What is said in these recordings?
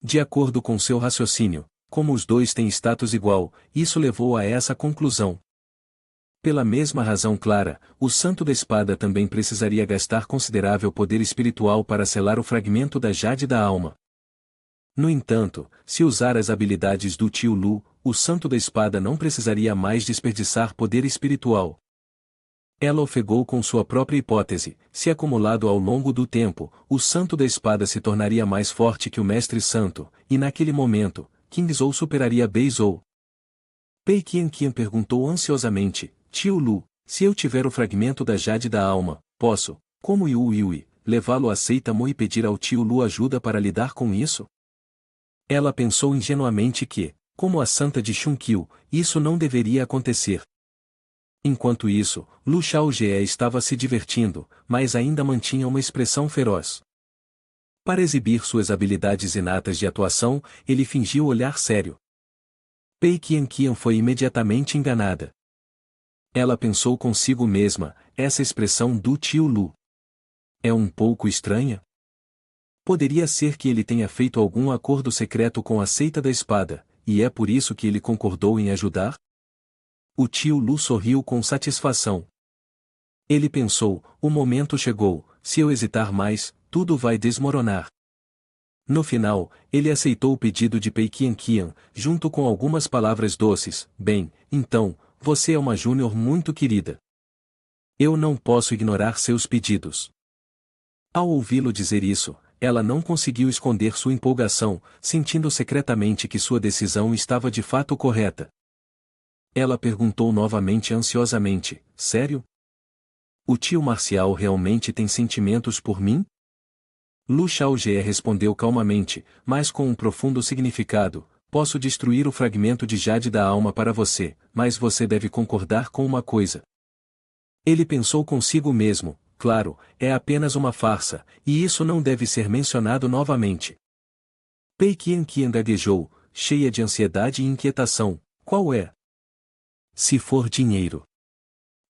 De acordo com seu raciocínio, como os dois têm status igual, isso levou a essa conclusão. Pela mesma razão clara, o Santo da Espada também precisaria gastar considerável poder espiritual para selar o fragmento da Jade da Alma. No entanto, se usar as habilidades do Tio Lu, o Santo da Espada não precisaria mais desperdiçar poder espiritual. Ela ofegou com sua própria hipótese: se acumulado ao longo do tempo, o Santo da Espada se tornaria mais forte que o Mestre Santo, e naquele momento, King Zhou superaria Bei Zhou. Pei Qianqian perguntou ansiosamente: Tio Lu, se eu tiver o fragmento da Jade da Alma, posso, como Yu Yui, levá-lo a Seita Mo e pedir ao Tio Lu ajuda para lidar com isso? Ela pensou ingenuamente que, como a Santa de Xunqiu, isso não deveria acontecer. Enquanto isso, Lu Xiaojie estava se divertindo, mas ainda mantinha uma expressão feroz. Para exibir suas habilidades inatas de atuação, ele fingiu olhar sério. Pei Qianqian foi imediatamente enganada. Ela pensou consigo mesma: essa expressão do Tio Lu é um pouco estranha? Poderia ser que ele tenha feito algum acordo secreto com a Seita da Espada, e é por isso que ele concordou em ajudar? O Tio Lu sorriu com satisfação. Ele pensou: o momento chegou, se eu hesitar mais, tudo vai desmoronar. No final, ele aceitou o pedido de Pei Qianqian, junto com algumas palavras doces: bem, então, você é uma júnior muito querida. Eu não posso ignorar seus pedidos. Ao ouvi-lo dizer isso, ela não conseguiu esconder sua empolgação, sentindo secretamente que sua decisão estava de fato correta. Ela perguntou novamente ansiosamente: sério? O tio Marcial realmente tem sentimentos por mim? Lu Xiaojie respondeu calmamente, mas com um profundo significado: posso destruir o fragmento de Jade da Alma para você, mas você deve concordar com uma coisa. Ele pensou consigo mesmo: claro, é apenas uma farsa, e isso não deve ser mencionado novamente. Pei Qianqian gaguejou, cheia de ansiedade e inquietação: qual é? Se for dinheiro.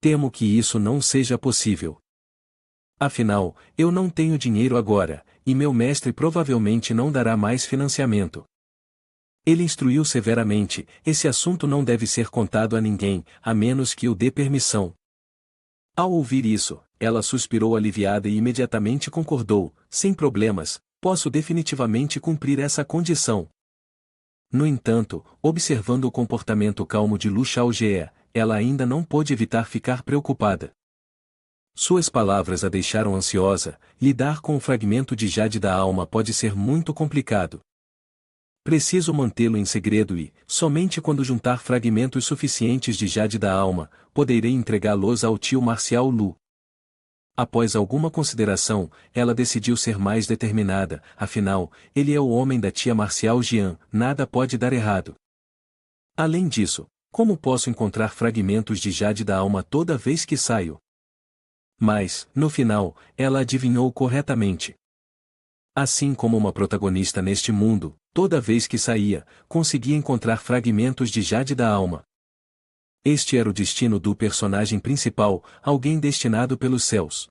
Temo que isso não seja possível. Afinal, eu não tenho dinheiro agora, e meu mestre provavelmente não dará mais financiamento. Ele instruiu severamente: esse assunto não deve ser contado a ninguém, a menos que eu dê permissão. Ao ouvir isso, ela suspirou aliviada e imediatamente concordou: sem problemas, posso definitivamente cumprir essa condição. No entanto, observando o comportamento calmo de Lu Xiaojie, ela ainda não pôde evitar ficar preocupada. Suas palavras a deixaram ansiosa: lidar com o fragmento de Jade da Alma pode ser muito complicado. Preciso mantê-lo em segredo e, somente quando juntar fragmentos suficientes de Jade da Alma, poderei entregá-los ao tio Marcial Lu. Após alguma consideração, ela decidiu ser mais determinada: afinal, ele é o homem da tia Marcial Jian, nada pode dar errado. Além disso, como posso encontrar fragmentos de Jade da Alma toda vez que saio? Mas, no final, ela adivinhou corretamente. Assim como uma protagonista neste mundo, toda vez que saía, conseguia encontrar fragmentos de Jade da Alma. Este era o destino do personagem principal, alguém destinado pelos céus.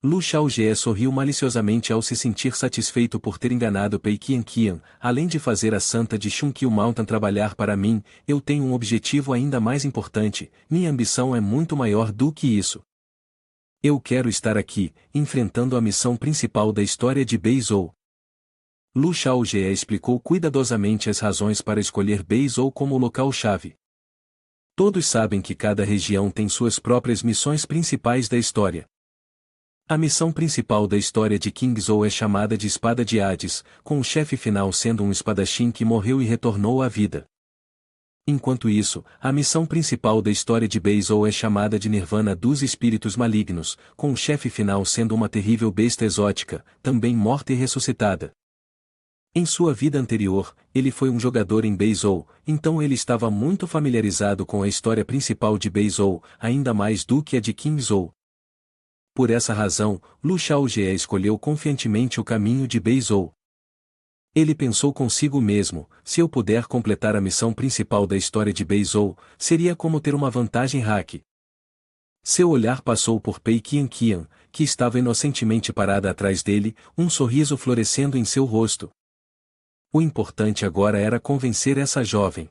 Lu Xiaojie sorriu maliciosamente ao se sentir satisfeito por ter enganado Pei Qianqian. Além de fazer a Santa de Xunqiu Mountain trabalhar para mim, eu tenho um objetivo ainda mais importante: minha ambição é muito maior do que isso. Eu quero estar aqui, enfrentando a missão principal da história de Bei Zhou. Lu Xiaojie explicou cuidadosamente as razões para escolher Bei Zhou como local-chave. Todos sabem que cada região tem suas próprias missões principais da história. A missão principal da história de King Zhou é chamada de Espada de Hades, com o chefe final sendo um espadachim que morreu e retornou à vida. Enquanto isso, a missão principal da história de Bei Zhou é chamada de Nirvana dos Espíritos Malignos, com o chefe final sendo uma terrível besta exótica, também morta e ressuscitada. Em sua vida anterior, ele foi um jogador em Bei Zhou, então ele estava muito familiarizado com a história principal de Bei Zhou, ainda mais do que a de King Zhou. Por essa razão, Lu Xiaojie escolheu confiantemente o caminho de Bei Zhou. Ele pensou consigo mesmo: se eu puder completar a missão principal da história de Bei Zhou, seria como ter uma vantagem hack. Seu olhar passou por Pei Qianqian, que estava inocentemente parada atrás dele, um sorriso florescendo em seu rosto. O importante agora era convencer essa jovem.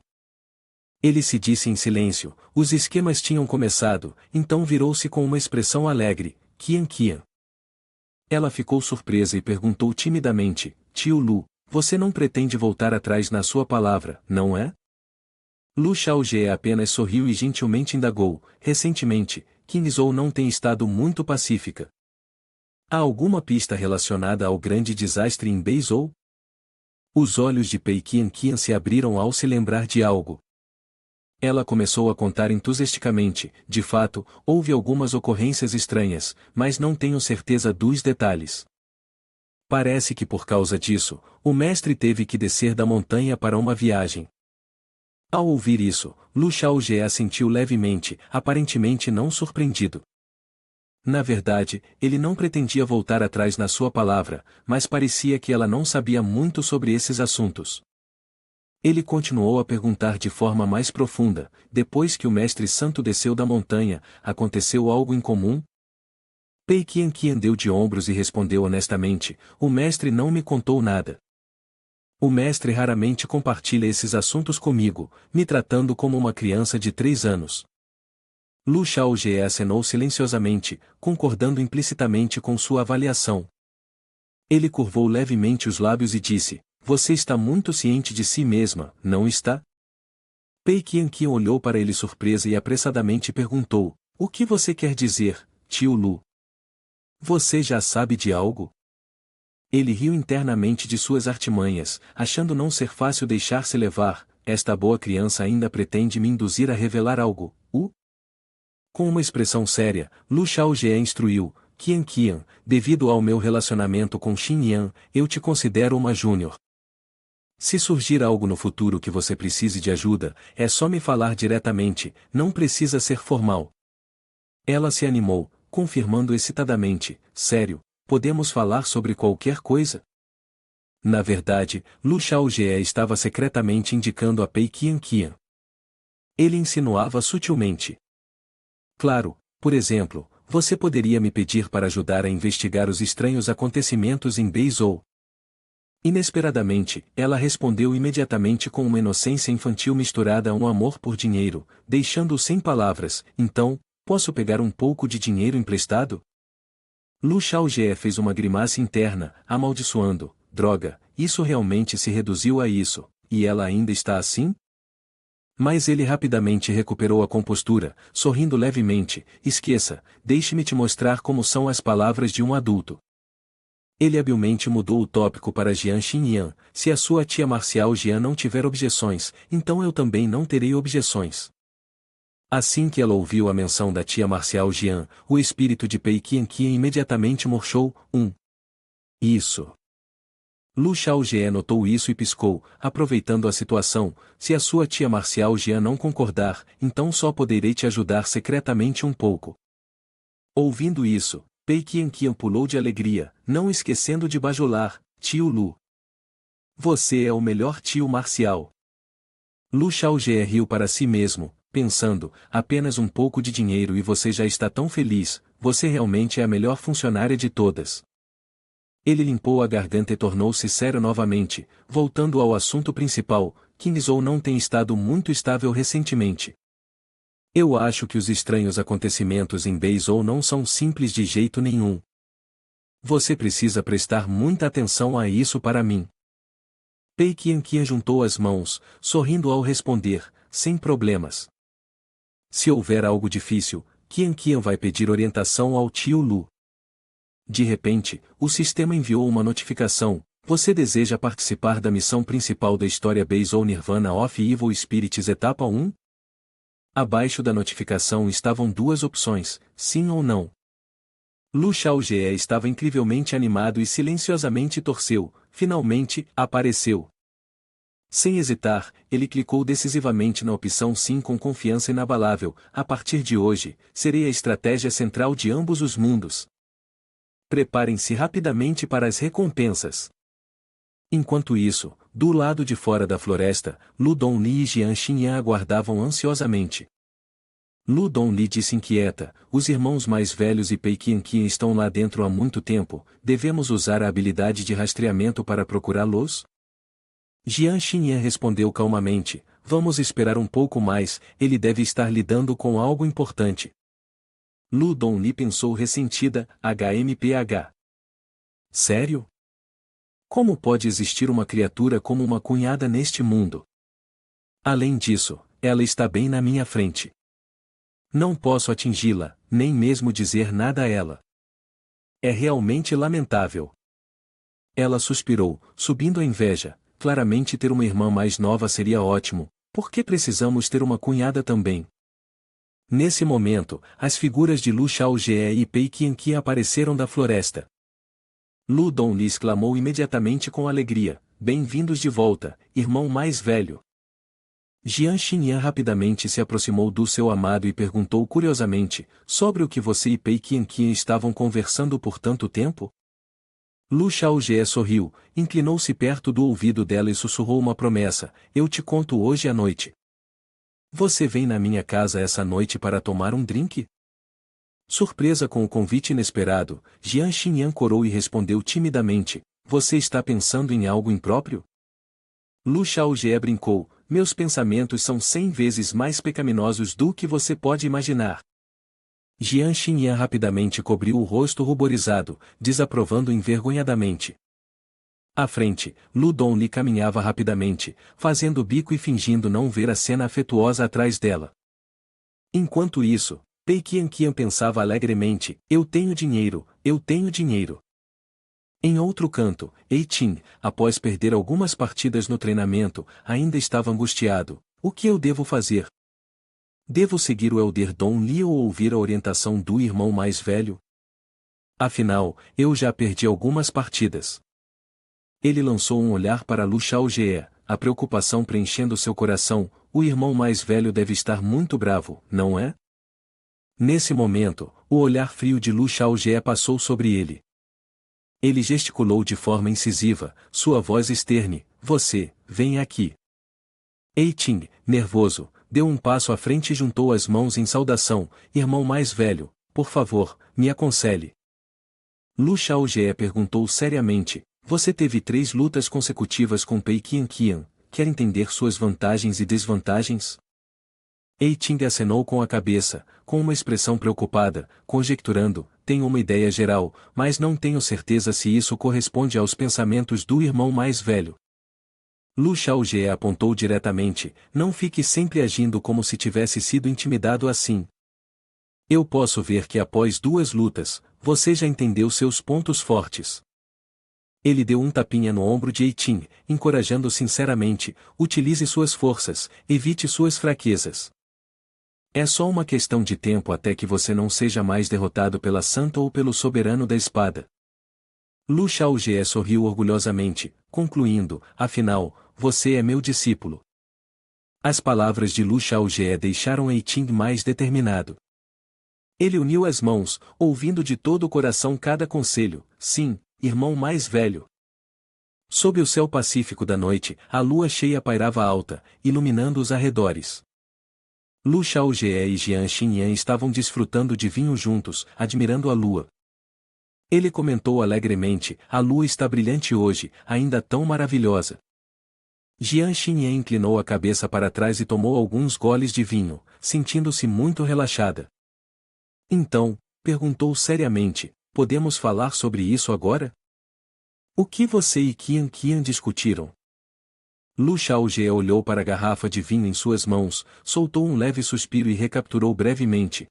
Ele se disse em silêncio, os esquemas tinham começado, então virou-se com uma expressão alegre, Qian Qian. Ela ficou surpresa e perguntou timidamente, Tio Lu, você não pretende voltar atrás na sua palavra, não é? Lu Xiaojie apenas sorriu e gentilmente indagou, recentemente, Qin Zhou não tem estado muito pacífica. Há alguma pista relacionada ao grande desastre em Beizhou? Os olhos de Pei Qian Qian se abriram ao se lembrar de algo. Ela começou a contar entusiasticamente, de fato, houve algumas ocorrências estranhas, mas não tenho certeza dos detalhes. Parece que por causa disso, o mestre teve que descer da montanha para uma viagem. Ao ouvir isso, Lu Xiaojie assentiu levemente, aparentemente não surpreendido. Na verdade, ele não pretendia voltar atrás na sua palavra, mas parecia que ela não sabia muito sobre esses assuntos. Ele continuou a perguntar de forma mais profunda, depois que o mestre santo desceu da montanha, aconteceu algo em comum? Pei Qian Qian deu de ombros e respondeu honestamente, o mestre não me contou nada. O mestre raramente compartilha esses assuntos comigo, me tratando como uma criança de 3 anos. Lu Xiaojie acenou silenciosamente, concordando implicitamente com sua avaliação. Ele curvou levemente os lábios e disse, você está muito ciente de si mesma, não está? Pei Qian Qian olhou para ele surpresa e apressadamente perguntou, o que você quer dizer, tio Lu? Você já sabe de algo? Ele riu internamente de suas artimanhas, achando não ser fácil deixar-se levar, esta boa criança ainda pretende me induzir a revelar algo, Com uma expressão séria, Lu Xiaojie instruiu, Qian Qian, devido ao meu relacionamento com Xin Yan, eu te considero uma júnior. Se surgir algo no futuro que você precise de ajuda, é só me falar diretamente, não precisa ser formal. Ela se animou, confirmando excitadamente, sério, podemos falar sobre qualquer coisa? Na verdade, Lu Xiaojie estava secretamente indicando a Pei Qian Qian. Ele insinuava sutilmente. Claro, por exemplo, você poderia me pedir para ajudar a investigar os estranhos acontecimentos em Beizhou. Inesperadamente, ela respondeu imediatamente com uma inocência infantil misturada a um amor por dinheiro, deixando-o sem palavras, então, posso pegar um pouco de dinheiro emprestado? Lu Xiaojie fez uma grimace interna, amaldiçoando, droga, isso realmente se reduziu a isso, e ela ainda está assim? Mas ele rapidamente recuperou a compostura, sorrindo levemente, esqueça, deixe-me te mostrar como são as palavras de um adulto. Ele habilmente mudou o tópico para Jian Xinyan, se a sua tia marcial Jian não tiver objeções, então eu também não terei objeções. Assim que ela ouviu a menção da tia marcial Jian, o espírito de Pei Qian Qian imediatamente murchou, Isso. Lu Xiaojie notou isso e piscou, aproveitando a situação, se a sua tia marcial Jian não concordar, então só poderei te ajudar secretamente um pouco. Ouvindo isso, Pei Qian Qian pulou de alegria, não esquecendo de bajular, tio Lu. Você é o melhor tio marcial. Lu Xiaojie riu para si mesmo, pensando, apenas um pouco de dinheiro e você já está tão feliz, você realmente é a melhor funcionária de todas. Ele limpou a garganta e tornou-se sério novamente, voltando ao assunto principal, Qin Zhou não tem estado muito estável recentemente. Eu acho que os estranhos acontecimentos em Beizhou não são simples de jeito nenhum. Você precisa prestar muita atenção a isso para mim. Pei Qian Qian juntou as mãos, sorrindo ao responder, sem problemas. Se houver algo difícil, Qian Qian vai pedir orientação ao tio Lu. De repente, o sistema enviou uma notificação, você deseja participar da missão principal da história Beizhou Nirvana of Evil Spirits Etapa 1? Abaixo da notificação estavam duas opções, sim ou não. Lu Xiaojie estava incrivelmente animado e silenciosamente torceu, finalmente, apareceu. Sem hesitar, ele clicou decisivamente na opção sim com confiança inabalável, a partir de hoje, serei a estratégia central de ambos os mundos. Preparem-se rapidamente para as recompensas. Enquanto isso, do lado de fora da floresta, Lu Dongli e Jian Xinyan aguardavam ansiosamente. Lu Dongli disse inquieta, os irmãos mais velhos e Pei Qian Qian estão lá dentro há muito tempo, devemos usar a habilidade de rastreamento para procurá-los? Jian Xinyan respondeu calmamente, vamos esperar um pouco mais, ele deve estar lidando com algo importante. Lu Dongli pensou ressentida, HMPH. Sério? Como pode existir uma criatura como uma cunhada neste mundo? Além disso, ela está bem na minha frente. Não posso atingi-la, nem mesmo dizer nada a ela. É realmente lamentável. Ela suspirou, subindo a inveja. Claramente ter uma irmã mais nova seria ótimo, por que precisamos ter uma cunhada também? Nesse momento, as figuras de Lu Xiaojie e Pei Qianqian apareceram da floresta. Lu Dongli exclamou imediatamente com alegria, bem-vindos de volta, irmão mais velho. Jian Xinyan rapidamente se aproximou do seu amado e perguntou curiosamente, sobre o que você e Pei Qianqian estavam conversando por tanto tempo? Lu Xiaojie sorriu, inclinou-se perto do ouvido dela e sussurrou uma promessa, eu te conto hoje à noite. Você vem na minha casa essa noite para tomar um drink? Surpresa com o convite inesperado, Jian Xinyan corou e respondeu timidamente, você está pensando em algo impróprio? Lu Xiaojie brincou, meus pensamentos são 100 vezes mais pecaminosos do que você pode imaginar. Jian Xinyan rapidamente cobriu o rosto ruborizado, desaprovando envergonhadamente. À frente, Lu Dongli caminhava rapidamente, fazendo bico e fingindo não ver a cena afetuosa atrás dela. Enquanto isso, Pei Qianqian pensava alegremente, eu tenho dinheiro, eu tenho dinheiro. Em outro canto, Ei Qin, após perder algumas partidas no treinamento, ainda estava angustiado, o que eu devo fazer? Devo seguir o Elder Dongli ou ouvir a orientação do irmão mais velho? Afinal, eu já perdi algumas partidas. Ele lançou um olhar para Lu Xiaojie, a preocupação preenchendo seu coração, o irmão mais velho deve estar muito bravo, não é? Nesse momento, o olhar frio de Lu Xiaojie passou sobre ele. Ele gesticulou de forma incisiva, sua voz esterne, você, vem aqui. Ei Qin, nervoso, deu um passo à frente e juntou as mãos em saudação, irmão mais velho, por favor, me aconselhe. Lu Xiaojie perguntou seriamente, você teve 3 lutas consecutivas com Pei Qianqian, quer entender suas vantagens e desvantagens? Ei Qin acenou com a cabeça, com uma expressão preocupada, conjecturando, tenho uma ideia geral, mas não tenho certeza se isso corresponde aos pensamentos do irmão mais velho. Lu Xiaojie apontou diretamente, não fique sempre agindo como se tivesse sido intimidado assim. Eu posso ver que após 2 lutas, você já entendeu seus pontos fortes. Ele deu um tapinha no ombro de Ei Qin, encorajando sinceramente, utilize suas forças, evite suas fraquezas. É só uma questão de tempo até que você não seja mais derrotado pela Santa ou pelo Soberano da Espada. Lu Xiaojie sorriu orgulhosamente, concluindo, afinal, você é meu discípulo. As palavras de Lu Xiaojie deixaram Ei Qin mais determinado. Ele uniu as mãos, ouvindo de todo o coração cada conselho, sim, irmão mais velho. Sob o céu pacífico da noite, a lua cheia pairava alta, iluminando os arredores. Lu Xiaojie e Jian Xinyan estavam desfrutando de vinho juntos, admirando a lua. Ele comentou alegremente, a lua está brilhante hoje, ainda tão maravilhosa. Jian Xinyan inclinou a cabeça para trás e tomou alguns goles de vinho, sentindo-se muito relaxada. Então, perguntou seriamente, podemos falar sobre isso agora? O que você e Qianqian discutiram? Lu Xiaojie olhou para a garrafa de vinho em suas mãos, soltou um leve suspiro e recapturou brevemente.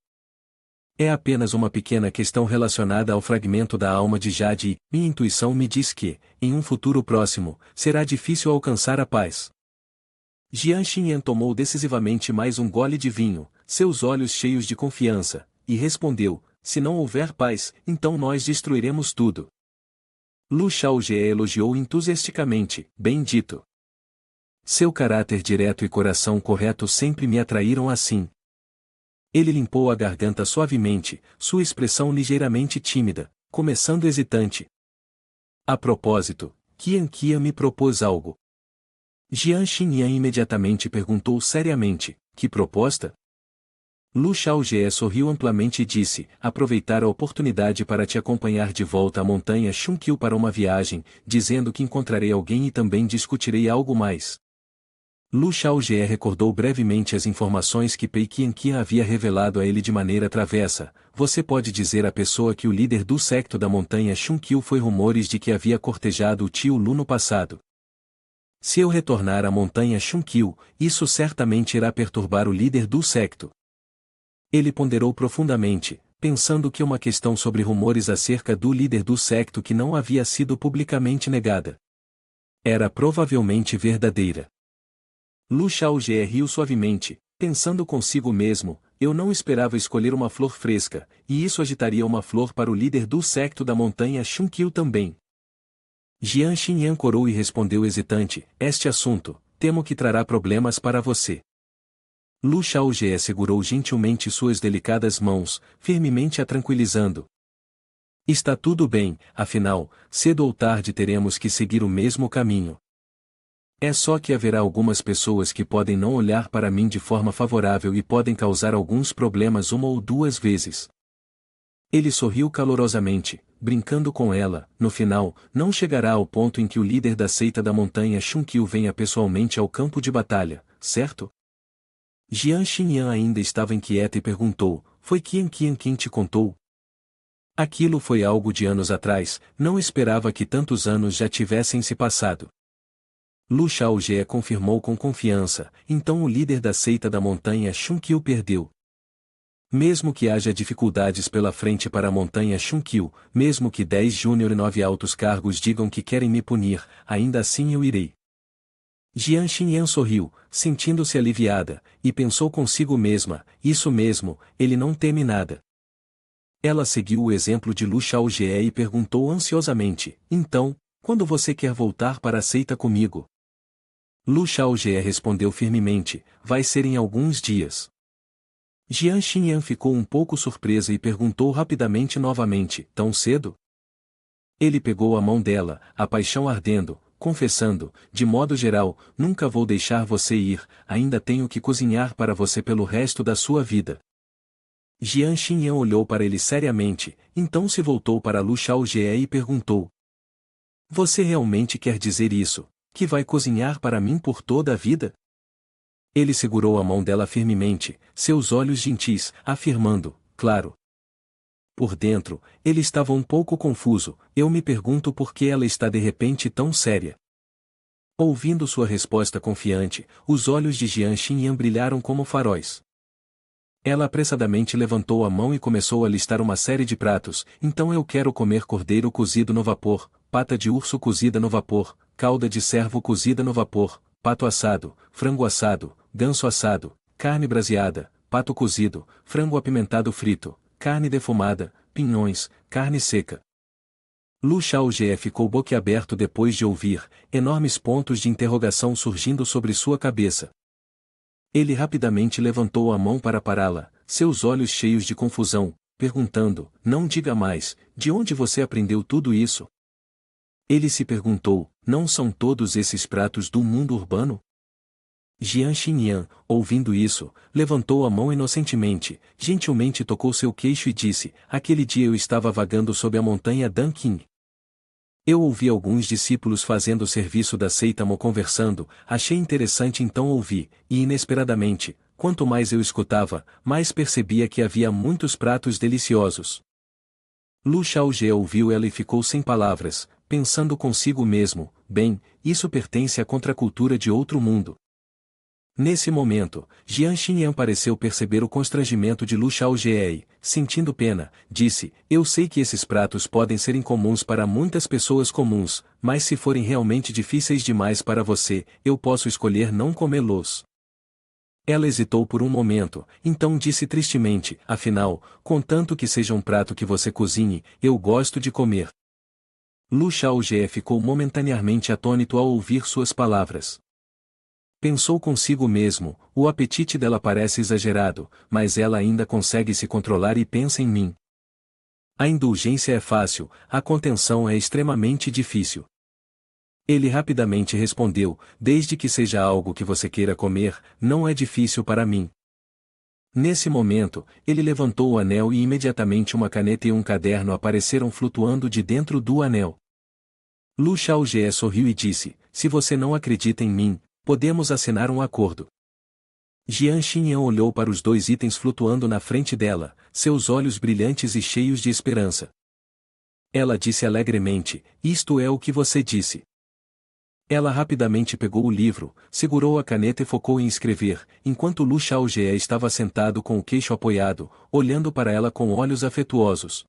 É apenas uma pequena questão relacionada ao fragmento da alma de Jade e, minha intuição me diz que, em um futuro próximo, será difícil alcançar a paz. Jian Xinyan tomou decisivamente mais um gole de vinho, seus olhos cheios de confiança, e respondeu, se não houver paz, então nós destruiremos tudo. Lu Xiaojie elogiou entusiasticamente, bem dito. Seu caráter direto e coração correto sempre me atraíram assim. Ele limpou a garganta suavemente, sua expressão ligeiramente tímida, começando hesitante. A propósito, Qianqian me propôs algo. Jian Xinyan imediatamente perguntou seriamente, que proposta? Lu Xiaojie sorriu amplamente e disse, aproveitar a oportunidade para te acompanhar de volta à montanha Xunqiu para uma viagem, dizendo que encontrarei alguém e também discutirei algo mais. Lu Xiaojie recordou brevemente as informações que Pei Qianqian havia revelado a ele de maneira travessa. Você pode dizer à pessoa que o líder do secto da montanha Xunqiu foi rumores de que havia cortejado o tio Lu no passado. Se eu retornar à montanha Xunqiu, isso certamente irá perturbar o líder do secto. Ele ponderou profundamente, pensando que uma questão sobre rumores acerca do líder do secto que não havia sido publicamente negada era provavelmente verdadeira. Lu Xiaojie riu suavemente, pensando consigo mesmo, eu não esperava escolher uma flor fresca, e isso agitaria uma flor para o líder do secto da montanha Xunqiu também. Jian Xinyan corou e respondeu hesitante, este assunto, temo que trará problemas para você. Lu Xiaojie segurou gentilmente suas delicadas mãos, firmemente a tranquilizando. Está tudo bem, afinal, cedo ou tarde teremos que seguir o mesmo caminho. É só que haverá algumas pessoas que podem não olhar para mim de forma favorável e podem causar alguns problemas uma ou duas vezes. Ele sorriu calorosamente, brincando com ela, no final, não chegará ao ponto em que o líder da seita da montanha Xunqiu venha pessoalmente ao campo de batalha, certo? Jian Xinyan ainda estava inquieta e perguntou, foi Qianqian quem te contou? Aquilo foi algo de anos atrás, não esperava que tantos anos já tivessem se passado. Lu Xiaojie confirmou com confiança, então o líder da seita da montanha Xunqiu perdeu. Mesmo que haja dificuldades pela frente para a montanha Xunqiu, mesmo que 10 júnior e 9 altos cargos digam que querem me punir, ainda assim eu irei. Jian Xinyan sorriu, sentindo-se aliviada, e pensou consigo mesma, isso mesmo, ele não teme nada. Ela seguiu o exemplo de Lu Xiaojie e perguntou ansiosamente, então, quando você quer voltar para a seita comigo? Lu Xiaojie respondeu firmemente, vai ser em alguns dias. Jian Xinyan ficou um pouco surpresa e perguntou rapidamente novamente, tão cedo? Ele pegou a mão dela, a paixão ardendo, confessando, de modo geral, nunca vou deixar você ir, ainda tenho que cozinhar para você pelo resto da sua vida. Jian Xinyan olhou para ele seriamente, então se voltou para Lu Xiaojie e perguntou. Você realmente quer dizer isso, que vai cozinhar para mim por toda a vida? Ele segurou a mão dela firmemente, seus olhos gentis, afirmando, claro. Por dentro, ele estava um pouco confuso, eu me pergunto por que ela está de repente tão séria. Ouvindo sua resposta confiante, os olhos de Jian Xinyan brilharam como faróis. Ela apressadamente levantou a mão e começou a listar uma série de pratos, então eu quero comer cordeiro cozido no vapor, pata de urso cozida no vapor, cauda de cervo cozida no vapor, pato assado, frango assado, ganso assado, carne braseada, pato cozido, frango apimentado frito, carne defumada, pinhões, carne seca. Lu Xiaojie ficou boquiaberto depois de ouvir, enormes pontos de interrogação surgindo sobre sua cabeça. Ele rapidamente levantou a mão para pará-la, seus olhos cheios de confusão, perguntando, não diga mais, de onde você aprendeu tudo isso? Ele se perguntou, não são todos esses pratos do mundo urbano? Jian Xinyan, ouvindo isso, levantou a mão inocentemente, gentilmente tocou seu queixo e disse, aquele dia eu estava vagando sob a montanha Danqing. Eu ouvi alguns discípulos fazendo o serviço da seita Mo conversando, achei interessante então ouvi, e inesperadamente, quanto mais eu escutava, mais percebia que havia muitos pratos deliciosos. Lu Xiaojie ouviu ela e ficou sem palavras, pensando consigo mesmo, bem, isso pertence à contracultura de outro mundo. Nesse momento, Jian Xinyan pareceu perceber o constrangimento de Lu Xiaojie e, sentindo pena, disse, eu sei que esses pratos podem ser incomuns para muitas pessoas comuns, mas se forem realmente difíceis demais para você, eu posso escolher não comê-los. Ela hesitou por um momento, então disse tristemente, afinal, contanto que seja um prato que você cozinhe, eu gosto de comer. Lu Xiaojie ficou momentaneamente atônito ao ouvir suas palavras. Pensou consigo mesmo, o apetite dela parece exagerado, mas ela ainda consegue se controlar e pensa em mim. A indulgência é fácil, a contenção é extremamente difícil. Ele rapidamente respondeu, desde que seja algo que você queira comer, não é difícil para mim. Nesse momento, ele levantou o anel e imediatamente uma caneta e um caderno apareceram flutuando de dentro do anel. Lu Xiaojie sorriu e disse, se você não acredita em mim, podemos assinar um acordo. Jian Xinyan olhou para os dois itens flutuando na frente dela, seus olhos brilhantes e cheios de esperança. Ela disse alegremente, isto é o que você disse. Ela rapidamente pegou o livro, segurou a caneta e focou em escrever, enquanto Lu Xiaojie estava sentado com o queixo apoiado, olhando para ela com olhos afetuosos.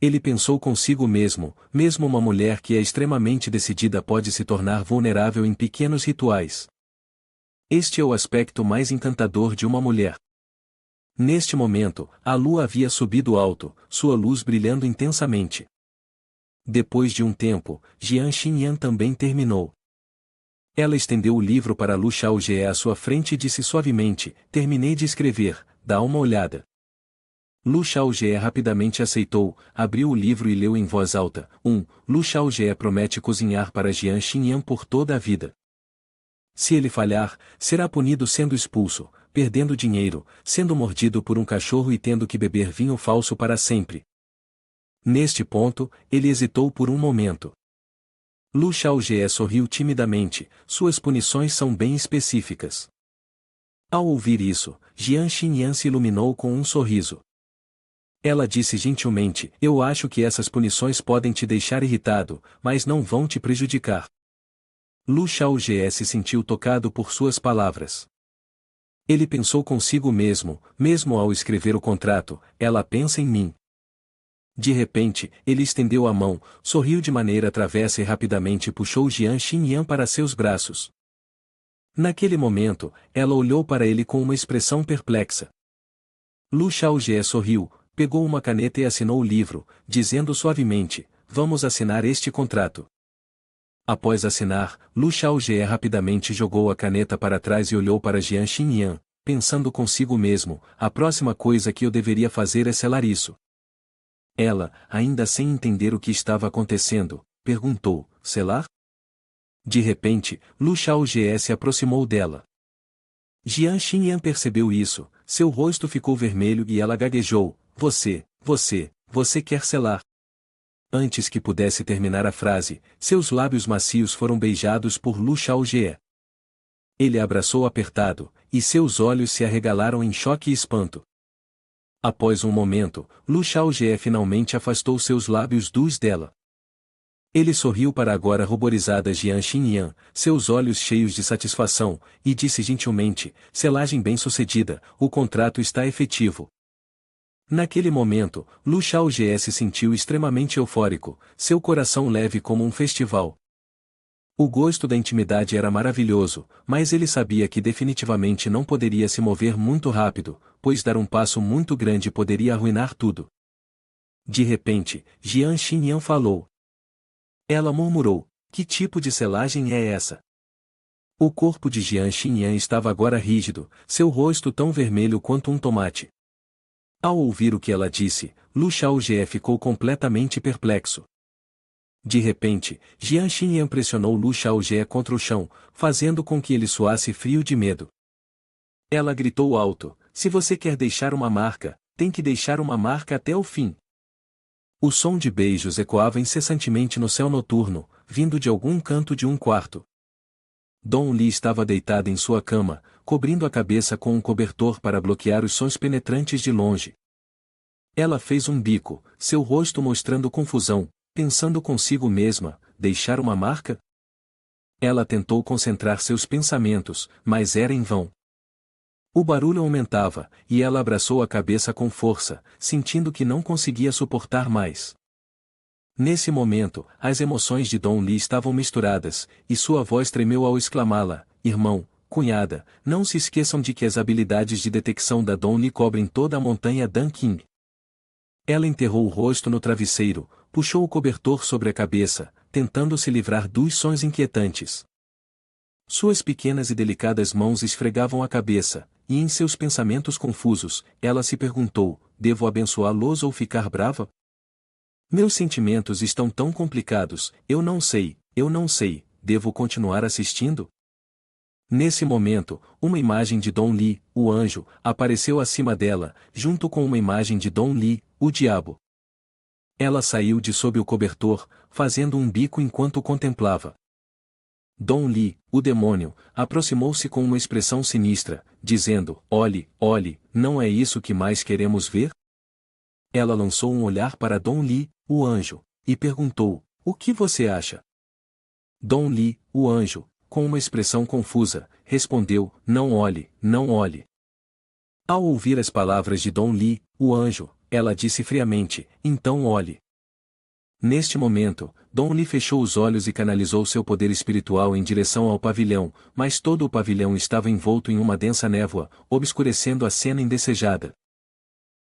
Ele pensou consigo mesmo uma mulher que é extremamente decidida pode se tornar vulnerável em pequenos rituais. Este é o aspecto mais encantador de uma mulher. Neste momento, a lua havia subido alto, sua luz brilhando intensamente. Depois de um tempo, Jian Xinyan também terminou. Ela estendeu o livro para Lu Xiaojie à sua frente e disse suavemente, terminei de escrever, dá uma olhada. Lu Xiaojie rapidamente aceitou, abriu o livro e leu em voz alta. Lu Xiaojie promete cozinhar para Jian Xinyan por toda a vida. Se ele falhar, será punido sendo expulso, perdendo dinheiro, sendo mordido por um cachorro e tendo que beber vinho falso para sempre. Neste ponto, ele hesitou por um momento. Lu Xiaojie sorriu timidamente, suas punições são bem específicas. Ao ouvir isso, Jian Xinyan se iluminou com um sorriso. Ela disse gentilmente, eu acho que essas punições podem te deixar irritado, mas não vão te prejudicar. Lu Xiaojie se sentiu tocado por suas palavras. Ele pensou consigo mesmo ao escrever o contrato, ela pensa em mim. De repente, ele estendeu a mão, sorriu de maneira travessa e rapidamente puxou Jian Xinyan para seus braços. Naquele momento, ela olhou para ele com uma expressão perplexa. Lu Xiaojie sorriu, pegou uma caneta e assinou o livro, dizendo suavemente, vamos assinar este contrato. Após assinar, Lu Xiaojie rapidamente jogou a caneta para trás e olhou para Jian Xinyan, pensando consigo mesmo, a próxima coisa que eu deveria fazer é selar isso. Ela, ainda sem entender o que estava acontecendo, perguntou, selar? De repente, Lu Xiaojie se aproximou dela. Jian Xinyan percebeu isso, seu rosto ficou vermelho e ela gaguejou, você quer selar? Antes que pudesse terminar a frase, seus lábios macios foram beijados por Lu Xiaojie. Ele a abraçou apertado, e seus olhos se arregalaram em choque e espanto. Após um momento, Lu Xiaojie finalmente afastou seus lábios dos dela. Ele sorriu para a agora ruborizada Jian Xinyan, seus olhos cheios de satisfação, e disse gentilmente, selagem bem-sucedida, o contrato está efetivo. Naquele momento, Lu Xiaojie se sentiu extremamente eufórico, seu coração leve como um festival. O gosto da intimidade era maravilhoso, mas ele sabia que definitivamente não poderia se mover muito rápido, pois dar um passo muito grande poderia arruinar tudo. De repente, Jian Xinyan falou. Ela murmurou, que tipo de selagem é essa? O corpo de Jian Xinyan estava agora rígido, seu rosto tão vermelho quanto um tomate. Ao ouvir o que ela disse, Lu Xiaojie ficou completamente perplexo. De repente, Jian Xinyan pressionou Lu Xiaojie contra o chão, fazendo com que ele suasse frio de medo. Ela gritou alto, se você quer deixar uma marca, tem que deixar uma marca até o fim. O som de beijos ecoava incessantemente no céu noturno, vindo de algum canto de um quarto. Dong Li estava deitada em sua cama, cobrindo a cabeça com um cobertor para bloquear os sons penetrantes de longe. Ela fez um bico, seu rosto mostrando confusão, pensando consigo mesma, deixar uma marca? Ela tentou concentrar seus pensamentos, mas era em vão. O barulho aumentava, e ela abraçou a cabeça com força, sentindo que não conseguia suportar mais. Nesse momento, as emoções de Dong Li estavam misturadas, e sua voz tremeu ao exclamá-la, irmão, cunhada, não se esqueçam de que as habilidades de detecção da Dong Li cobrem toda a montanha Dan Qing. Ela enterrou o rosto no travesseiro, puxou o cobertor sobre a cabeça, tentando se livrar dos sons inquietantes. Suas pequenas e delicadas mãos esfregavam a cabeça, e em seus pensamentos confusos, ela se perguntou, devo abençoá-los ou ficar brava? Meus sentimentos estão tão complicados, eu não sei, devo continuar assistindo? Nesse momento, uma imagem de Dong Li, o anjo, apareceu acima dela, junto com uma imagem de Dong Li, o diabo. Ela saiu de sob o cobertor, fazendo um bico enquanto o contemplava. Dong Li, o demônio, aproximou-se com uma expressão sinistra, dizendo: "Olhe, olhe, não é isso que mais queremos ver?" Ela lançou um olhar para Dong Li, o anjo, e perguntou: "O que você acha?" Dong Li, o anjo, com uma expressão confusa, respondeu: "Não olhe, não olhe." Ao ouvir as palavras de Dong Li, o anjo, ela disse friamente: "Então olhe." Neste momento, Dong Li fechou os olhos e canalizou seu poder espiritual em direção ao pavilhão, mas todo o pavilhão estava envolto em uma densa névoa, obscurecendo a cena indesejada.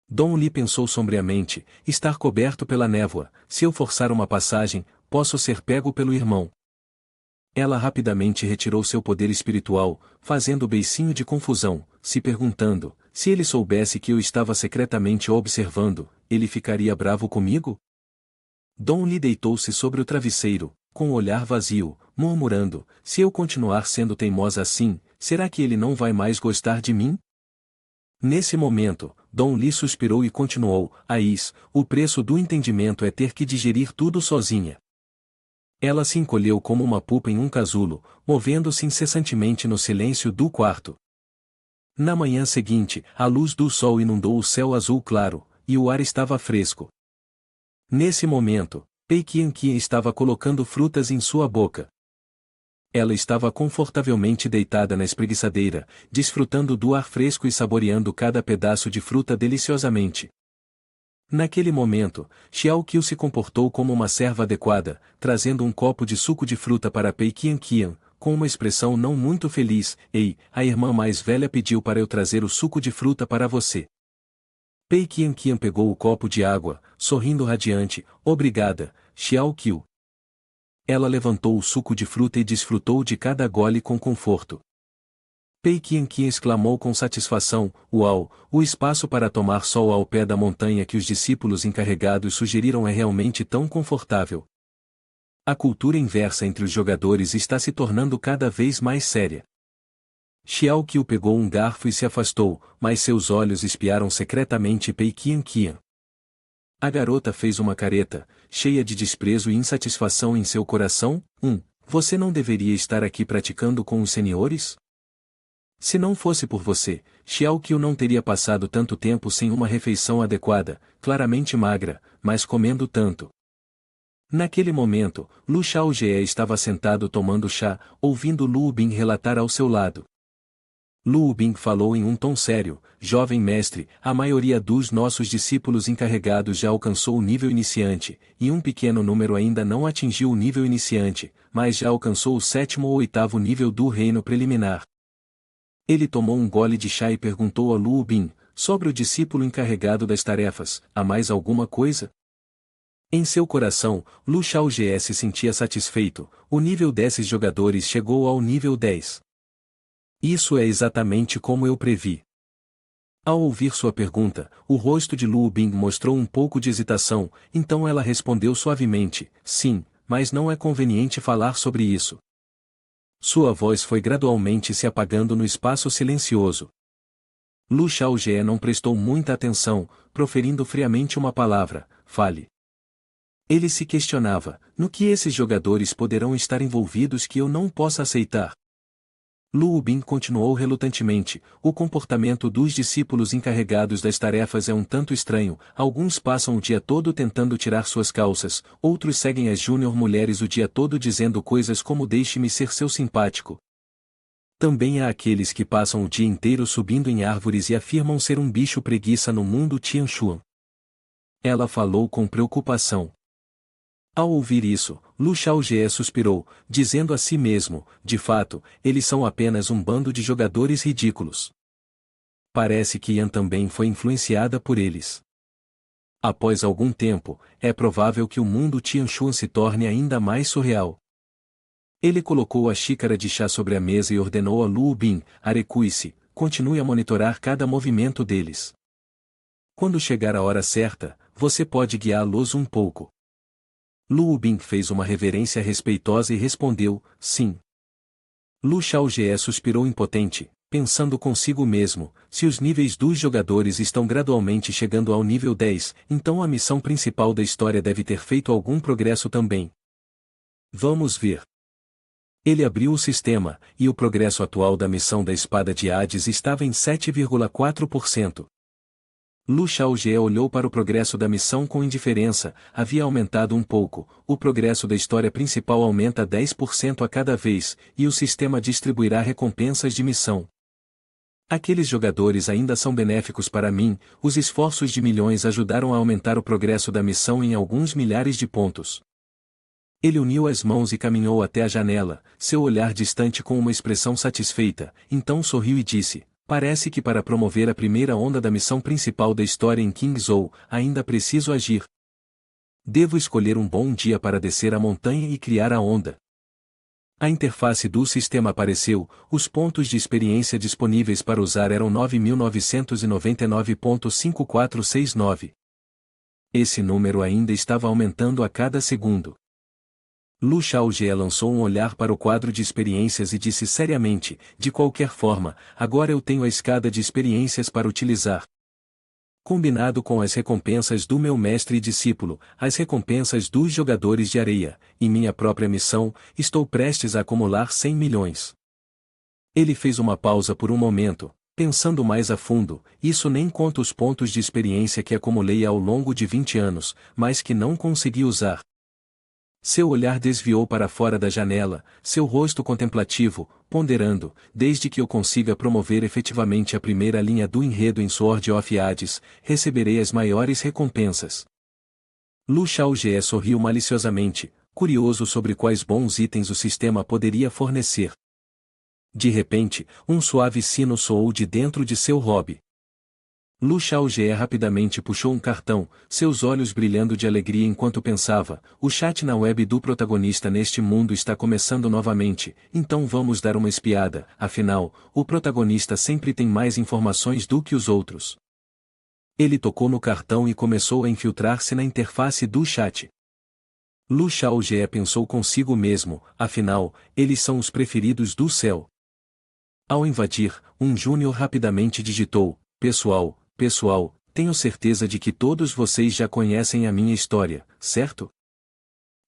Dong Li pensou sombriamente: estar coberto pela névoa, se eu forçar uma passagem, posso ser pego pelo irmão. Ela rapidamente retirou seu poder espiritual, fazendo beicinho de confusão, se perguntando: se ele soubesse que eu estava secretamente o observando, ele ficaria bravo comigo? Dong Li deitou-se sobre o travesseiro, com o olhar vazio, murmurando: se eu continuar sendo teimosa assim, será que ele não vai mais gostar de mim? Nesse momento, Dong Li suspirou e continuou: Ais, o preço do entendimento é ter que digerir tudo sozinha. Ela se encolheu como uma pupa em um casulo, movendo-se incessantemente no silêncio do quarto. Na manhã seguinte, a luz do sol inundou o céu azul claro, e o ar estava fresco. Nesse momento, Pei Qianqian estava colocando frutas em sua boca. Ela estava confortavelmente deitada na espreguiçadeira, desfrutando do ar fresco e saboreando cada pedaço de fruta deliciosamente. Naquele momento, Xiao Qiu se comportou como uma serva adequada, trazendo um copo de suco de fruta para Pei Qianqian, com uma expressão não muito feliz: "Ei, a irmã mais velha pediu para eu trazer o suco de fruta para você." Pei Qianqian pegou o copo de água, sorrindo radiante: "Obrigada, Xiao Qiu." Ela levantou o suco de fruta e desfrutou de cada gole com conforto. Pei Qianqian exclamou com satisfação: "Uau, o espaço para tomar sol ao pé da montanha que os discípulos encarregados sugeriram é realmente tão confortável." A cultura inversa entre os jogadores está se tornando cada vez mais séria. Xiao Qiu pegou um garfo e se afastou, mas seus olhos espiaram secretamente Pei Qianqian. A garota fez uma careta, cheia de desprezo e insatisfação em seu coração: Você não deveria estar aqui praticando com os senhores? Se não fosse por você, Xiao Qiu não teria passado tanto tempo sem uma refeição adequada, claramente magra, mas comendo tanto." Naquele momento, Lu Xiaojie estava sentado tomando chá, ouvindo Lu Bin relatar ao seu lado. Lu Bin falou em um tom sério: "Jovem mestre, a maioria dos nossos discípulos encarregados já alcançou o nível iniciante, e um pequeno número ainda não atingiu o nível iniciante, mas já alcançou o 7º ou 8º nível do reino preliminar." Ele tomou um gole de chá e perguntou a Lu Bin: "Sobre o discípulo encarregado das tarefas, há mais alguma coisa?" Em seu coração, Lu Xiaojie se sentia satisfeito: o nível desses jogadores chegou ao nível 10. Isso é exatamente como eu previ. Ao ouvir sua pergunta, o rosto de Lu Bin mostrou um pouco de hesitação, então ela respondeu suavemente: "Sim, mas não é conveniente falar sobre isso." Sua voz foi gradualmente se apagando no espaço silencioso. Lu Xiaojie não prestou muita atenção, proferindo friamente uma palavra: "Fale." Ele se questionava: no que esses jogadores poderão estar envolvidos que eu não possa aceitar? Lu Bin continuou relutantemente: "O comportamento dos discípulos encarregados das tarefas é um tanto estranho, alguns passam o dia todo tentando tirar suas calças, outros seguem as júnior mulheres o dia todo dizendo coisas como deixe-me ser seu simpático. Também há aqueles que passam o dia inteiro subindo em árvores e afirmam ser um bicho preguiça no mundo Tianshuan." Ela falou com preocupação. Ao ouvir isso, Lu Xiaojie suspirou, dizendo a si mesmo: "De fato, eles são apenas um bando de jogadores ridículos." Parece que Yan também foi influenciada por eles. Após algum tempo, é provável que o mundo Tianshuan se torne ainda mais surreal. Ele colocou a xícara de chá sobre a mesa e ordenou a Lu Bin: "Arecue-se, continue a monitorar cada movimento deles. Quando chegar a hora certa, você pode guiá-los um pouco." Lu Bin fez uma reverência respeitosa e respondeu: "Sim." Lu Xiaojie suspirou impotente, pensando consigo mesmo, se os níveis dos jogadores estão gradualmente chegando ao nível 10, então a missão principal da história deve ter feito algum progresso também. Vamos ver. Ele abriu o sistema, e o progresso atual da missão da Espada de Hades estava em 7,4%. Lu Xiaojie olhou para o progresso da missão com indiferença, havia aumentado um pouco, o progresso da história principal aumenta 10% a cada vez, e o sistema distribuirá recompensas de missão. Aqueles jogadores ainda são benéficos para mim, os esforços de milhões ajudaram a aumentar o progresso da missão em alguns milhares de pontos. Ele uniu as mãos e caminhou até a janela, seu olhar distante com uma expressão satisfeita, então sorriu e disse: parece que para promover a primeira onda da missão principal da história em Kingzhou, ainda preciso agir. Devo escolher um bom dia para descer a montanha e criar a onda. A interface do sistema apareceu, os pontos de experiência disponíveis para usar eram 9.999,5469. Esse número ainda estava aumentando a cada segundo. Lu Xiaojie lançou um olhar para o quadro de experiências e disse seriamente: de qualquer forma, agora eu tenho a escada de experiências para utilizar. Combinado com as recompensas do meu mestre e discípulo, as recompensas dos jogadores de areia, e minha própria missão, estou prestes a acumular 100 milhões. Ele fez uma pausa por um momento, pensando mais a fundo, isso nem conta os pontos de experiência que acumulei ao longo de 20 anos, mas que não consegui usar. Seu olhar desviou para fora da janela, seu rosto contemplativo, ponderando: desde que eu consiga promover efetivamente a primeira linha do enredo em Sword of Hades, receberei as maiores recompensas. Lu Xiaojie sorriu maliciosamente, curioso sobre quais bons itens o sistema poderia fornecer. De repente, um suave sino soou de dentro de seu hobby. Lu Xiaojie rapidamente puxou um cartão, seus olhos brilhando de alegria enquanto pensava: o chat na web do protagonista neste mundo está começando novamente, então vamos dar uma espiada, afinal, o protagonista sempre tem mais informações do que os outros. Ele tocou no cartão e começou a infiltrar-se na interface do chat. Lu Xiaojie pensou consigo mesmo: afinal, eles são os preferidos do céu. Ao invadir, um júnior rapidamente digitou: Pessoal, tenho certeza de que todos vocês já conhecem a minha história, certo?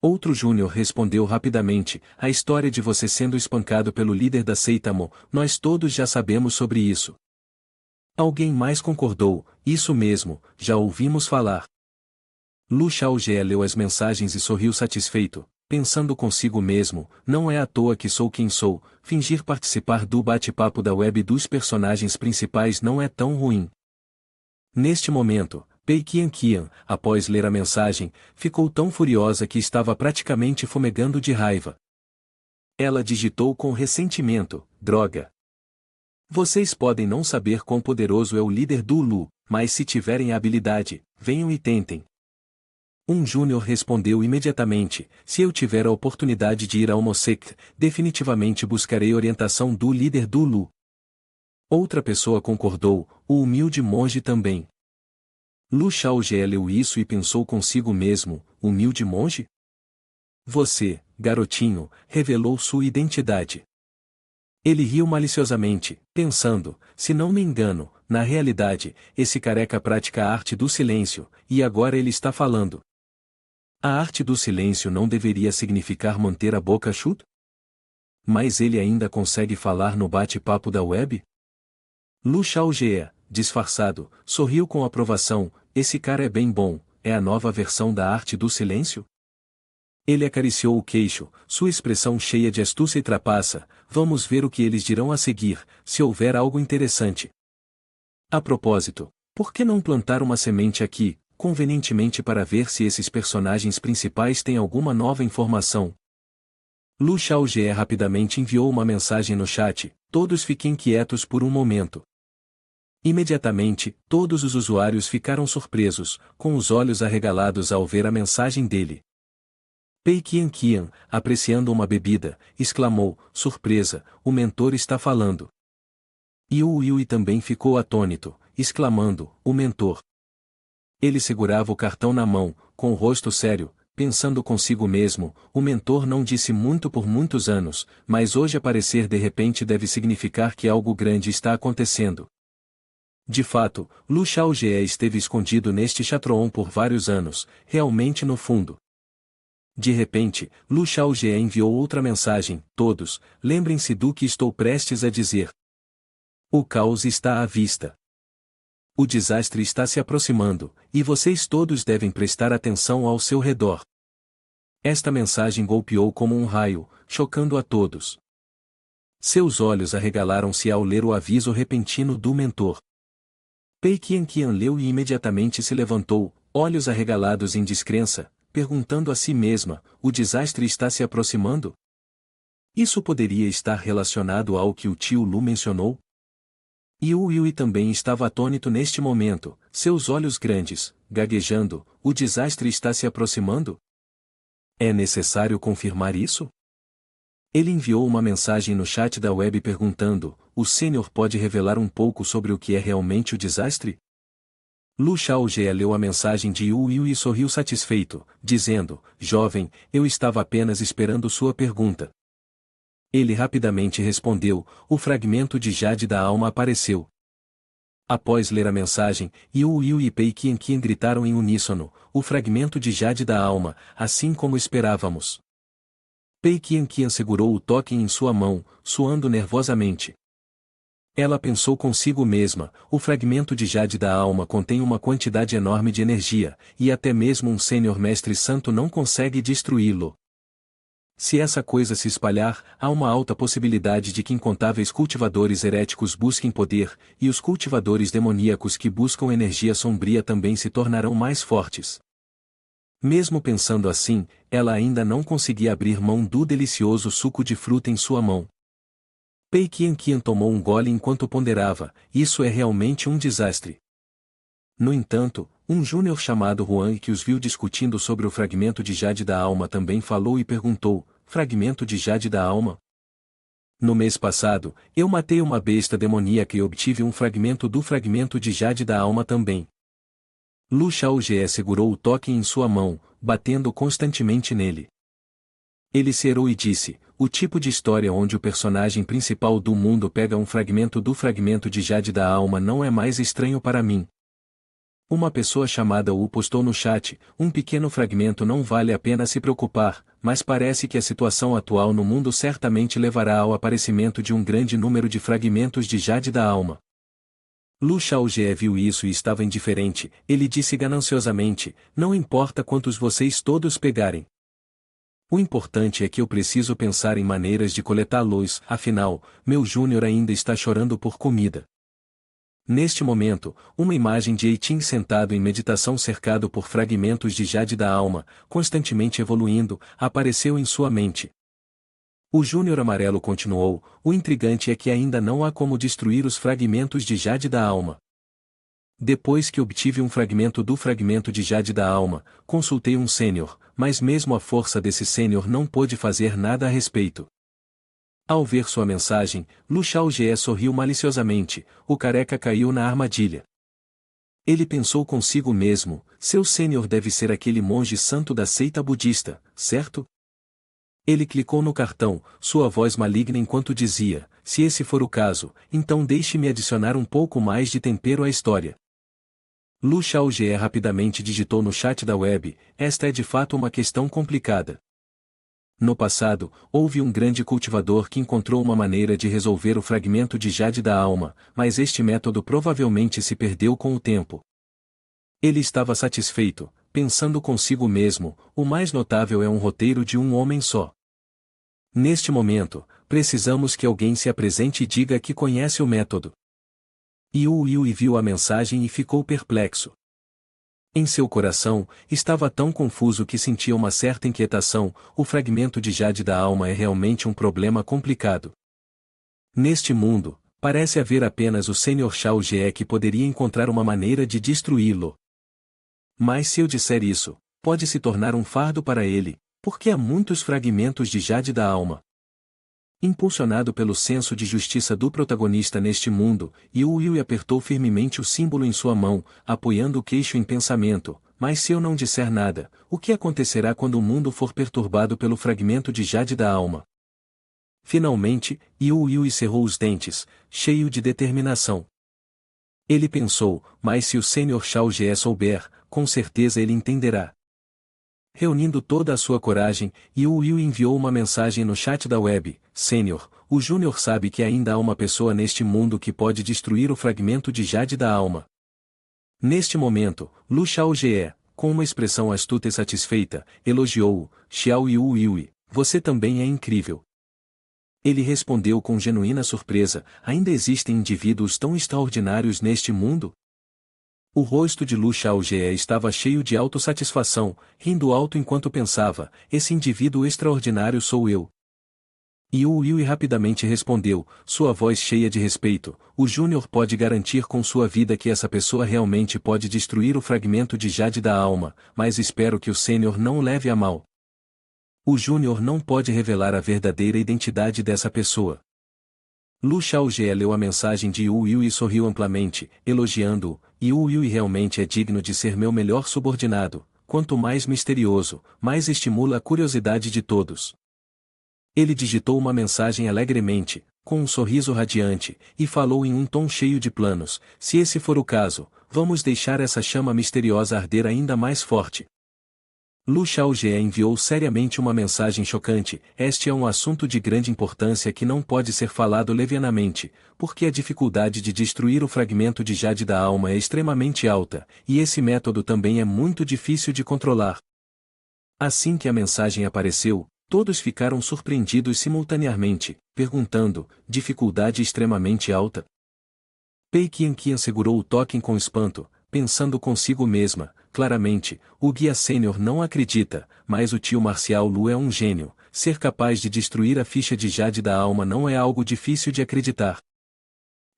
Outro júnior respondeu rapidamente: a história de você sendo espancado pelo líder da seita Mo, nós todos já sabemos sobre isso. Alguém mais concordou: isso mesmo, já ouvimos falar. Lu Xiaojie leu as mensagens e sorriu satisfeito, pensando consigo mesmo: não é à toa que sou quem sou, fingir participar do bate-papo da web dos personagens principais não é tão ruim. Neste momento, Pei Qian, após ler a mensagem, ficou tão furiosa que estava praticamente fumegando de raiva. Ela digitou com ressentimento: droga. Vocês podem não saber quão poderoso é o líder do Lu, mas se tiverem a habilidade, venham e tentem. Um júnior respondeu imediatamente: se eu tiver a oportunidade de ir a uma secta, definitivamente buscarei orientação do líder do Lu. Outra pessoa concordou: o humilde monge também. Lu Xiaojie leu isso e pensou consigo mesmo: humilde monge? Você, garotinho, revelou sua identidade. Ele riu maliciosamente, pensando: se não me engano, na realidade, esse careca pratica a arte do silêncio, e agora ele está falando. A arte do silêncio não deveria significar manter a boca chuta? Mas ele ainda consegue falar no bate-papo da web? Lu Xiaojie, disfarçado, sorriu com aprovação: esse cara é bem bom, é a nova versão da arte do silêncio? Ele acariciou o queixo, sua expressão cheia de astúcia e trapaça: vamos ver o que eles dirão a seguir, se houver algo interessante. A propósito, por que não plantar uma semente aqui, convenientemente para ver se esses personagens principais têm alguma nova informação? Lu Xiaojie rapidamente enviou uma mensagem no chat: todos fiquem quietos por um momento. Imediatamente, todos os usuários ficaram surpresos, com os olhos arregalados ao ver a mensagem dele. Pei Qian, apreciando uma bebida, exclamou: surpresa, o mentor está falando. Yui também ficou atônito, exclamando: o mentor. Ele segurava o cartão na mão, com o rosto sério, pensando consigo mesmo, o mentor não disse muito por muitos anos, mas hoje aparecer de repente deve significar que algo grande está acontecendo. De fato, Lu Xiaojie esteve escondido neste Chatron por vários anos, realmente no fundo. De repente, Lu Xiaojie enviou outra mensagem: todos, lembrem-se do que estou prestes a dizer. O caos está à vista. O desastre está se aproximando, e vocês todos devem prestar atenção ao seu redor. Esta mensagem golpeou como um raio, chocando a todos. Seus olhos arregalaram-se ao ler o aviso repentino do mentor. Pei Qianqian leu e imediatamente se levantou, olhos arregalados em descrença, perguntando a si mesma: o desastre está se aproximando? Isso poderia estar relacionado ao que o tio Lu mencionou? E o Yui também estava atônito neste momento, seus olhos grandes, gaguejando: o desastre está se aproximando? É necessário confirmar isso? Ele enviou uma mensagem no chat da web perguntando: o sênior pode revelar um pouco sobre o que é realmente o desastre? Lu Xiaojie leu a mensagem de Yu Yu e sorriu satisfeito, dizendo: jovem, eu estava apenas esperando sua pergunta. Ele rapidamente respondeu: o fragmento de Jade da alma apareceu. Após ler a mensagem, Yu Yu e Pei Qianqian gritaram em uníssono: o fragmento de Jade da alma, assim como esperávamos. Pei Qianqian segurou o token em sua mão, suando nervosamente. Ela pensou consigo mesma: o fragmento de Jade da alma contém uma quantidade enorme de energia, e até mesmo um sênior mestre santo não consegue destruí-lo. Se essa coisa se espalhar, há uma alta possibilidade de que incontáveis cultivadores heréticos busquem poder, e os cultivadores demoníacos que buscam energia sombria também se tornarão mais fortes. Mesmo pensando assim, ela ainda não conseguia abrir mão do delicioso suco de fruta em sua mão. Pei Qianqian tomou um gole enquanto ponderava: isso é realmente um desastre. No entanto, um júnior chamado Huang que os viu discutindo sobre o fragmento de Jade da alma também falou e perguntou: fragmento de Jade da alma? No mês passado, eu matei uma besta demoníaca e obtive um fragmento do fragmento de Jade da alma também. Lu Xiaojie segurou o token em sua mão, batendo constantemente nele. Ele cerou e disse: o tipo de história onde o personagem principal do mundo pega um fragmento do fragmento de Jade da alma não é mais estranho para mim. Uma pessoa chamada Wu postou no chat: um pequeno fragmento não vale a pena se preocupar, mas parece que a situação atual no mundo certamente levará ao aparecimento de um grande número de fragmentos de Jade da alma. Lu Xiaojie viu isso e estava indiferente. Ele disse gananciosamente: não importa quantos vocês todos pegarem. O importante é que eu preciso pensar em maneiras de coletá-los, afinal, meu júnior ainda está chorando por comida. Neste momento, uma imagem de Eitin sentado em meditação cercado por fragmentos de Jade da alma, constantemente evoluindo, apareceu em sua mente. O Júnior Amarelo continuou: o intrigante é que ainda não há como destruir os fragmentos de Jade da alma. Depois que obtive um fragmento do fragmento de Jade da alma, consultei um sênior, mas mesmo a força desse sênior não pôde fazer nada a respeito. Ao ver sua mensagem, Lu Xiaojie sorriu maliciosamente: o careca caiu na armadilha. Ele pensou consigo mesmo: seu sênior deve ser aquele monge santo da seita budista, certo? Ele clicou no cartão, sua voz maligna enquanto dizia: se esse for o caso, então deixe-me adicionar um pouco mais de tempero à história. Lu Xiaojie rapidamente digitou no chat da web: esta é de fato uma questão complicada. No passado, houve um grande cultivador que encontrou uma maneira de resolver o fragmento de Jade da alma, mas este método provavelmente se perdeu com o tempo. Ele estava satisfeito, pensando consigo mesmo: o mais notável é um roteiro de um homem só. Neste momento, precisamos que alguém se apresente e diga que conhece o método. Yui viu a mensagem e ficou perplexo. Em seu coração, estava tão confuso que sentia uma certa inquietação: o fragmento de Jade da alma é realmente um problema complicado. Neste mundo, parece haver apenas o Sr. Xiaojie que poderia encontrar uma maneira de destruí-lo. Mas se eu disser isso, pode se tornar um fardo para ele, porque há muitos fragmentos de Jade da alma. Impulsionado pelo senso de justiça do protagonista neste mundo, Yui apertou firmemente o símbolo em sua mão, apoiando o queixo em pensamento: mas se eu não disser nada, o que acontecerá quando o mundo for perturbado pelo fragmento de jade da alma? Finalmente, Yu Yu cerrou os dentes, cheio de determinação. Ele pensou, mas se o Sr. Shao Ge souber, com certeza ele entenderá. Reunindo toda a sua coragem, Yu Yu enviou uma mensagem no chat da web: Senhor, o Júnior sabe que ainda há uma pessoa neste mundo que pode destruir o fragmento de jade da alma. Neste momento, Lu Xiaojie, com uma expressão astuta e satisfeita, elogiou-o: Xiao Yu Yu, você também é incrível. Ele respondeu com genuína surpresa: ainda existem indivíduos tão extraordinários neste mundo? O rosto de Lu Xiaojie estava cheio de autossatisfação, rindo alto enquanto pensava: esse indivíduo extraordinário sou eu. Yu Yu rapidamente respondeu, sua voz cheia de respeito: o Júnior pode garantir com sua vida que essa pessoa realmente pode destruir o fragmento de jade da alma, mas espero que o Sênior não o leve a mal. O Júnior não pode revelar a verdadeira identidade dessa pessoa. Lu Xiaojie leu a mensagem de Yu Yu e sorriu amplamente, elogiando-o: Yu Yu realmente é digno de ser meu melhor subordinado, quanto mais misterioso, mais estimula a curiosidade de todos. Ele digitou uma mensagem alegremente, com um sorriso radiante, e falou em um tom cheio de planos: se esse for o caso, vamos deixar essa chama misteriosa arder ainda mais forte. Lu Xiaojie enviou seriamente uma mensagem chocante: este é um assunto de grande importância que não pode ser falado levianamente, porque a dificuldade de destruir o fragmento de jade da alma é extremamente alta, e esse método também é muito difícil de controlar. Assim que a mensagem apareceu, todos ficaram surpreendidos simultaneamente, perguntando: dificuldade extremamente alta? Pei Qianqian segurou o token com espanto, pensando consigo mesma: claramente, o guia sênior não acredita, mas o tio Marcial Lu é um gênio, ser capaz de destruir a ficha de jade da alma não é algo difícil de acreditar.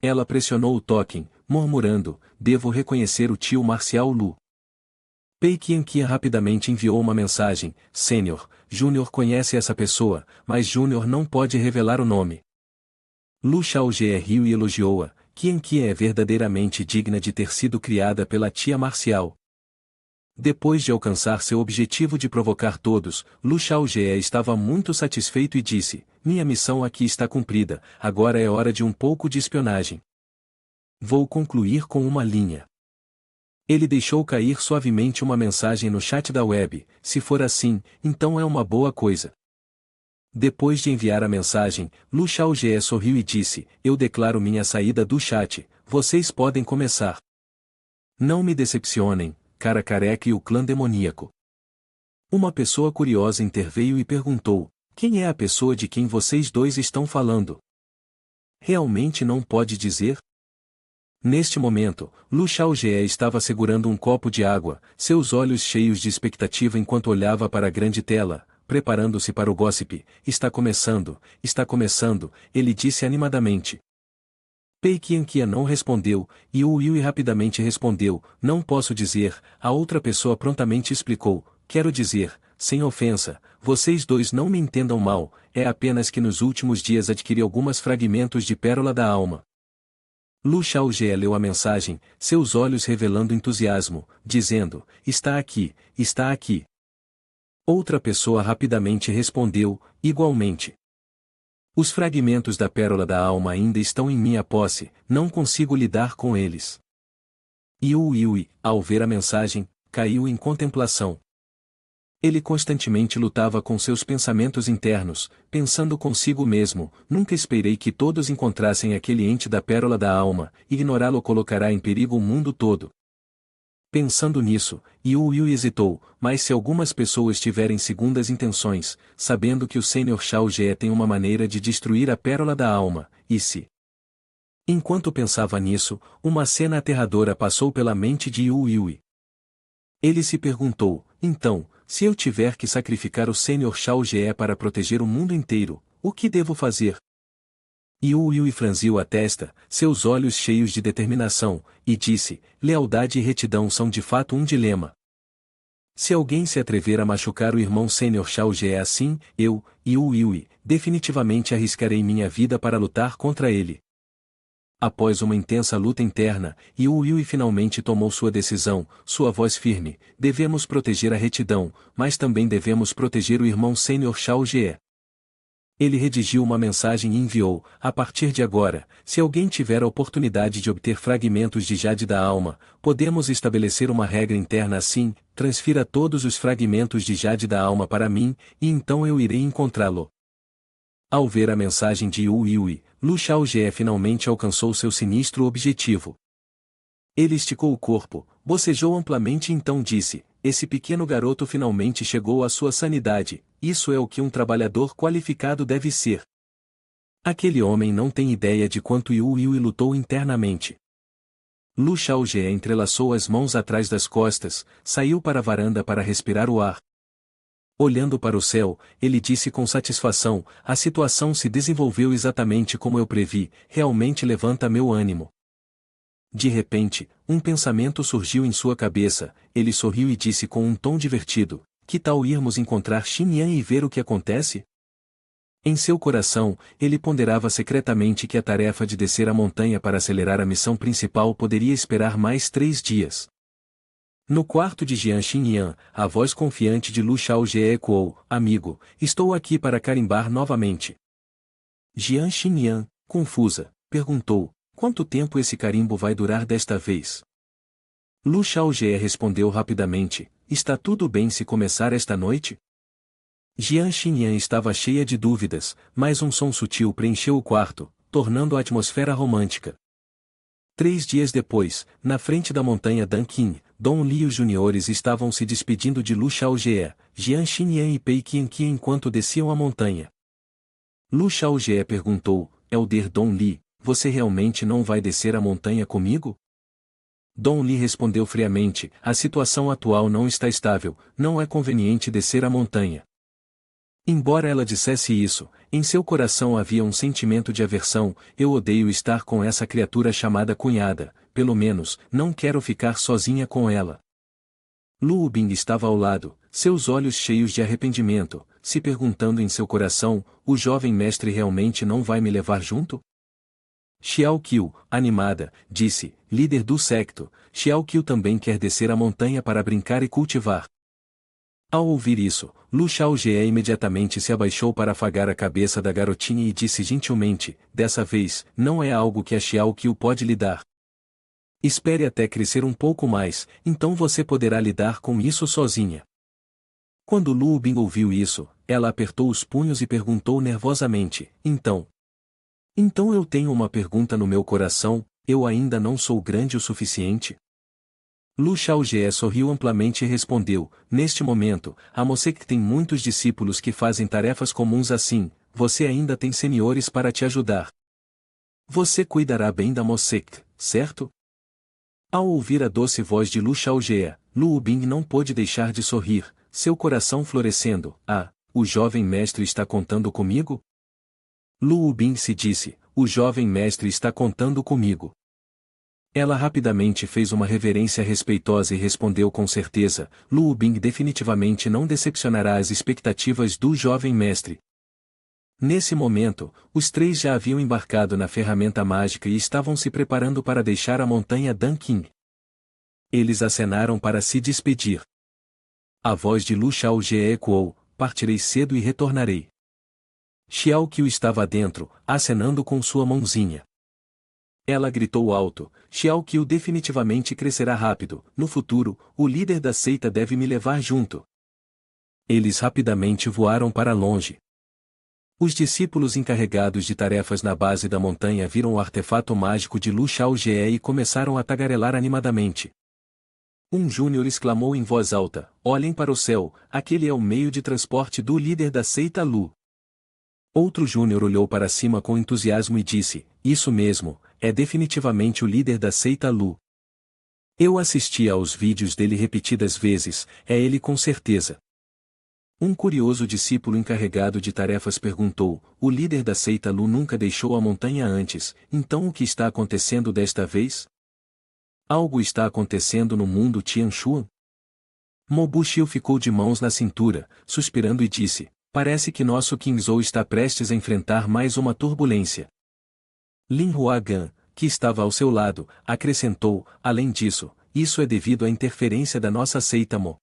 Ela pressionou o token, murmurando: devo reconhecer o tio Marcial Lu. Pei Qianqian rapidamente enviou uma mensagem: Sênior, Júnior conhece essa pessoa, mas Júnior não pode revelar o nome. Lu Xiaojie riu e elogiou-a: Qianqian é verdadeiramente digna de ter sido criada pela tia Marcial. Depois de alcançar seu objetivo de provocar todos, Lu Xiaojie estava muito satisfeito e disse: minha missão aqui está cumprida, agora é hora de um pouco de espionagem. Vou concluir com uma linha. Ele deixou cair suavemente uma mensagem no chat da web: se for assim, então é uma boa coisa. Depois de enviar a mensagem, Lu Xiaojie sorriu e disse: eu declaro minha saída do chat, vocês podem começar. Não me decepcionem, cara careca e o clã demoníaco. Uma pessoa curiosa interveio e perguntou: quem é a pessoa de quem vocês dois estão falando? Realmente não pode dizer? Neste momento, Lu Xiaojie estava segurando um copo de água, seus olhos cheios de expectativa enquanto olhava para a grande tela, preparando-se para o gossip. Está começando, ele disse animadamente. Pei Qianqian não respondeu, e Yu Yu rapidamente respondeu: não posso dizer. A outra pessoa prontamente explicou: quero dizer, sem ofensa, vocês dois não me entendam mal, é apenas que nos últimos dias adquiri alguns fragmentos de pérola da alma. Lu Xiaojie leu a mensagem, seus olhos revelando entusiasmo, dizendo: está aqui, está aqui. Outra pessoa rapidamente respondeu: igualmente. Os fragmentos da pérola da alma ainda estão em minha posse, não consigo lidar com eles. Yu Yu, ao ver a mensagem, caiu em contemplação. Ele constantemente lutava com seus pensamentos internos, pensando consigo mesmo: nunca esperei que todos encontrassem aquele ente da pérola da alma, ignorá-lo colocará em perigo o mundo todo. Pensando nisso, Yu Yu hesitou: mas se algumas pessoas tiverem segundas intenções, sabendo que o Sr. Xiaojie tem uma maneira de destruir a pérola da alma, e se... Enquanto pensava nisso, uma cena aterradora passou pela mente de Yu Yu. Ele se perguntou: então, se eu tiver que sacrificar o Sr. Xiaojie para proteger o mundo inteiro, o que devo fazer? Yu Yu franziu a testa, seus olhos cheios de determinação, e disse: lealdade e retidão são de fato um dilema. Se alguém se atrever a machucar o irmão Sr. Xiaojie assim, eu, Yu Yu, definitivamente arriscarei minha vida para lutar contra ele. Após uma intensa luta interna, Yui finalmente tomou sua decisão, sua voz firme: devemos proteger a retidão, mas também devemos proteger o irmão sênior Shao Jie. Ele redigiu uma mensagem e enviou: a partir de agora, se alguém tiver a oportunidade de obter fragmentos de Jade da alma, podemos estabelecer uma regra interna assim: transfira todos os fragmentos de Jade da alma para mim, e então eu irei encontrá-lo. Ao ver a mensagem de Yui, Lu Xiaojie finalmente alcançou seu sinistro objetivo. Ele esticou o corpo, bocejou amplamente e então disse: esse pequeno garoto finalmente chegou à sua sanidade, isso é o que um trabalhador qualificado deve ser. Aquele homem não tem ideia de quanto Yui lutou internamente. Lu Xiaojie entrelaçou as mãos atrás das costas, saiu para a varanda para respirar o ar. Olhando para o céu, ele disse com satisfação: a situação se desenvolveu exatamente como eu previ, realmente levanta meu ânimo. De repente, um pensamento surgiu em sua cabeça, ele sorriu e disse com um tom divertido: que tal irmos encontrar Xin Yan e ver o que acontece? Em seu coração, ele ponderava secretamente que a tarefa de descer a montanha para acelerar a missão principal poderia esperar mais 3 dias. No quarto de Jian Xinyan, a voz confiante de Lu Xiaojie ecoou: amigo, estou aqui para carimbar novamente. Jian Xinyan, confusa, perguntou: quanto tempo esse carimbo vai durar desta vez? Lu Xiaojie respondeu rapidamente: está tudo bem se começar esta noite? Jian Xinyan estava cheia de dúvidas, mas um som sutil preencheu o quarto, tornando a atmosfera romântica. 3 dias depois, na frente da montanha Danqing, Dong Li e os juniores estavam se despedindo de Lu Xiaojie, Jian Xinyan e Pei Qianqi enquanto desciam a montanha. Lu Xiaojie perguntou: Elder Dong Li, você realmente não vai descer a montanha comigo? Dong Li respondeu friamente: a situação atual não está estável, não é conveniente descer a montanha. Embora ela dissesse isso, em seu coração havia um sentimento de aversão: eu odeio estar com essa criatura chamada cunhada, pelo menos, não quero ficar sozinha com ela. Lu Bing estava ao lado, seus olhos cheios de arrependimento, se perguntando em seu coração: o jovem mestre realmente não vai me levar junto? Xiao Qiu, animada, disse: líder do secto, Xiao Qiu também quer descer a montanha para brincar e cultivar. Ao ouvir isso, Lu Xiaojie imediatamente se abaixou para afagar a cabeça da garotinha e disse gentilmente: dessa vez, não é algo que a Xiao Qiu pode lidar. Espere até crescer um pouco mais, então você poderá lidar com isso sozinha. Quando Lu Bing ouviu isso, ela apertou os punhos e perguntou nervosamente: Então eu tenho uma pergunta no meu coração, eu ainda não sou grande o suficiente? Lu Xiaojie sorriu amplamente e respondeu: neste momento, a Mosek tem muitos discípulos que fazem tarefas comuns assim, você ainda tem senhores para te ajudar. Você cuidará bem da Mosek, certo? Ao ouvir a doce voz de Lu Xiaojie, Lu Bing não pôde deixar de sorrir, seu coração florescendo: ah, o jovem mestre está contando comigo? Lu Bing se disse: o jovem mestre está contando comigo. Ela rapidamente fez uma reverência respeitosa e respondeu com certeza: Lu Bing definitivamente não decepcionará as expectativas do jovem mestre. Nesse momento, os 3 já haviam embarcado na ferramenta mágica e estavam se preparando para deixar a montanha Danqing. Eles acenaram para se despedir. A voz de Lu Xiaojie ecoou: partirei cedo e retornarei. Xiao Qiu estava dentro, acenando com sua mãozinha. Ela gritou alto: Xiao Qiu definitivamente crescerá rápido, no futuro, o líder da seita deve me levar junto. Eles rapidamente voaram para longe. Os discípulos encarregados de tarefas na base da montanha viram o artefato mágico de Lu Xiaojie e começaram a tagarelar animadamente. Um júnior exclamou em voz alta: olhem para o céu, aquele é o meio de transporte do líder da seita Lu. Outro júnior olhou para cima com entusiasmo e disse: isso mesmo, é definitivamente o líder da seita Lu. Eu assisti aos vídeos dele repetidas vezes, é ele com certeza. Um curioso discípulo encarregado de tarefas perguntou: o líder da seita Lu nunca deixou a montanha antes, então o que está acontecendo desta vez? Algo está acontecendo no mundo Tianshuan? Mobuxiu ficou de mãos na cintura, suspirando e disse: parece que nosso Qingzhou está prestes a enfrentar mais uma turbulência. Lin Huagan, que estava ao seu lado, acrescentou: além disso, isso é devido à interferência da nossa seita Mo.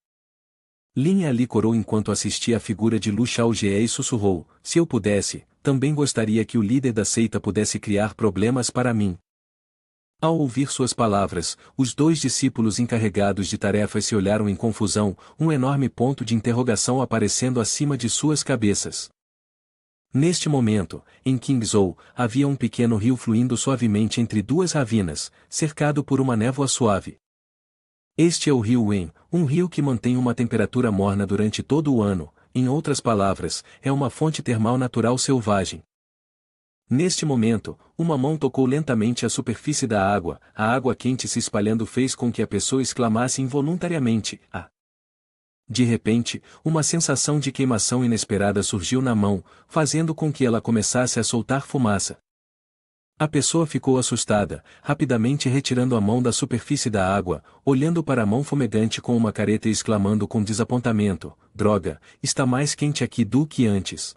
Lin ali corou enquanto assistia à figura de Lu Xiaojie e sussurrou: se eu pudesse, também gostaria que o líder da seita pudesse criar problemas para mim. Ao ouvir suas palavras, os dois discípulos encarregados de tarefas se olharam em confusão, um enorme ponto de interrogação aparecendo acima de suas cabeças. Neste momento, em Qingzhou, havia um pequeno rio fluindo suavemente entre duas ravinas, cercado por uma névoa suave. Este é o rio Wen, um rio que mantém uma temperatura morna durante todo o ano, em outras palavras, é uma fonte termal natural selvagem. Neste momento, uma mão tocou lentamente a superfície da água, a água quente se espalhando fez com que a pessoa exclamasse involuntariamente: ah! De repente, uma sensação de queimação inesperada surgiu na mão, fazendo com que ela começasse a soltar fumaça. A pessoa ficou assustada, rapidamente retirando a mão da superfície da água, olhando para a mão fumegante com uma careta e exclamando com desapontamento: droga, está mais quente aqui do que antes.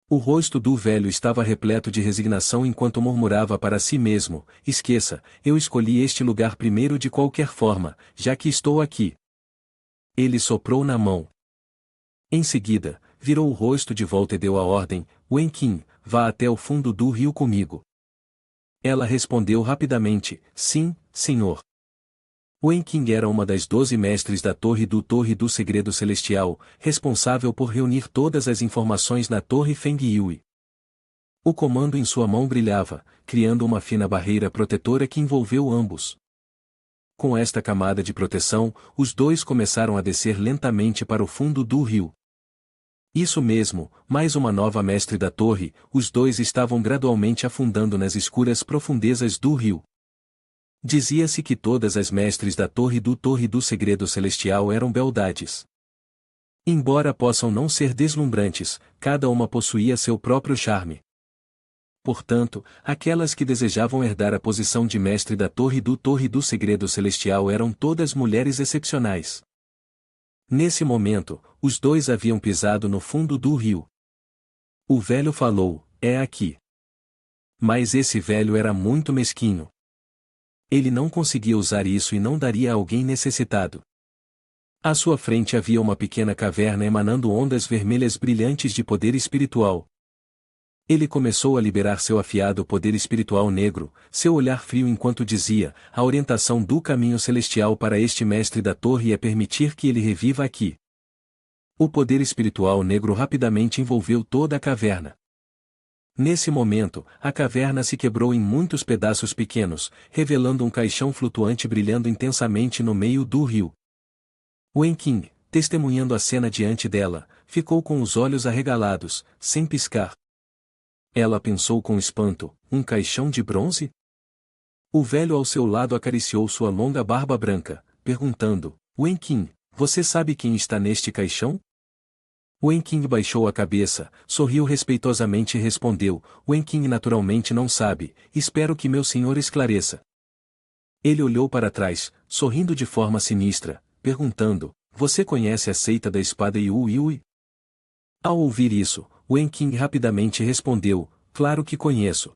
O rosto do velho estava repleto de resignação enquanto murmurava para si mesmo: esqueça, eu escolhi este lugar primeiro de qualquer forma, já que estou aqui. Ele soprou na mão. Em seguida, virou o rosto de volta e deu a ordem: Wen Qing, vá até o fundo do rio comigo. Ela respondeu rapidamente: sim, senhor. Wen Qing era uma das 12 mestres da Torre do Segredo Celestial, responsável por reunir todas as informações na Torre Feng Yui. O comando em sua mão brilhava, criando uma fina barreira protetora que envolveu ambos. Com esta camada de proteção, os dois começaram a descer lentamente para o fundo do rio. Isso mesmo, mais uma nova mestre da torre, os dois estavam gradualmente afundando nas escuras profundezas do rio. Dizia-se que todas as mestres da Torre do Segredo Celestial eram beldades. Embora possam não ser deslumbrantes, cada uma possuía seu próprio charme. Portanto, aquelas que desejavam herdar a posição de mestre da Torre do Segredo Celestial eram todas mulheres excepcionais. Nesse momento, os dois haviam pisado no fundo do rio. O velho falou: é aqui. Mas esse velho era muito mesquinho. Ele não conseguia usar isso e não daria a alguém necessitado. À sua frente havia uma pequena caverna emanando ondas vermelhas brilhantes de poder espiritual. Ele começou a liberar seu afiado poder espiritual negro, seu olhar frio enquanto dizia: a orientação do caminho celestial para este mestre da torre é permitir que ele reviva aqui. O poder espiritual negro rapidamente envolveu toda a caverna. Nesse momento, a caverna se quebrou em muitos pedaços pequenos, revelando um caixão flutuante brilhando intensamente no meio do rio. Wen Qing, testemunhando a cena diante dela, ficou com os olhos arregalados, sem piscar. Ela pensou com espanto: um caixão de bronze? O velho ao seu lado acariciou sua longa barba branca, perguntando: Wen Qing, você sabe quem está neste caixão? Wen Qing baixou a cabeça, sorriu respeitosamente e respondeu: Wen Qing naturalmente não sabe, espero que meu senhor esclareça. Ele olhou para trás, sorrindo de forma sinistra, perguntando: você conhece a seita da espada Yu Yui? Ao ouvir isso, Wen Qing rapidamente respondeu: claro que conheço.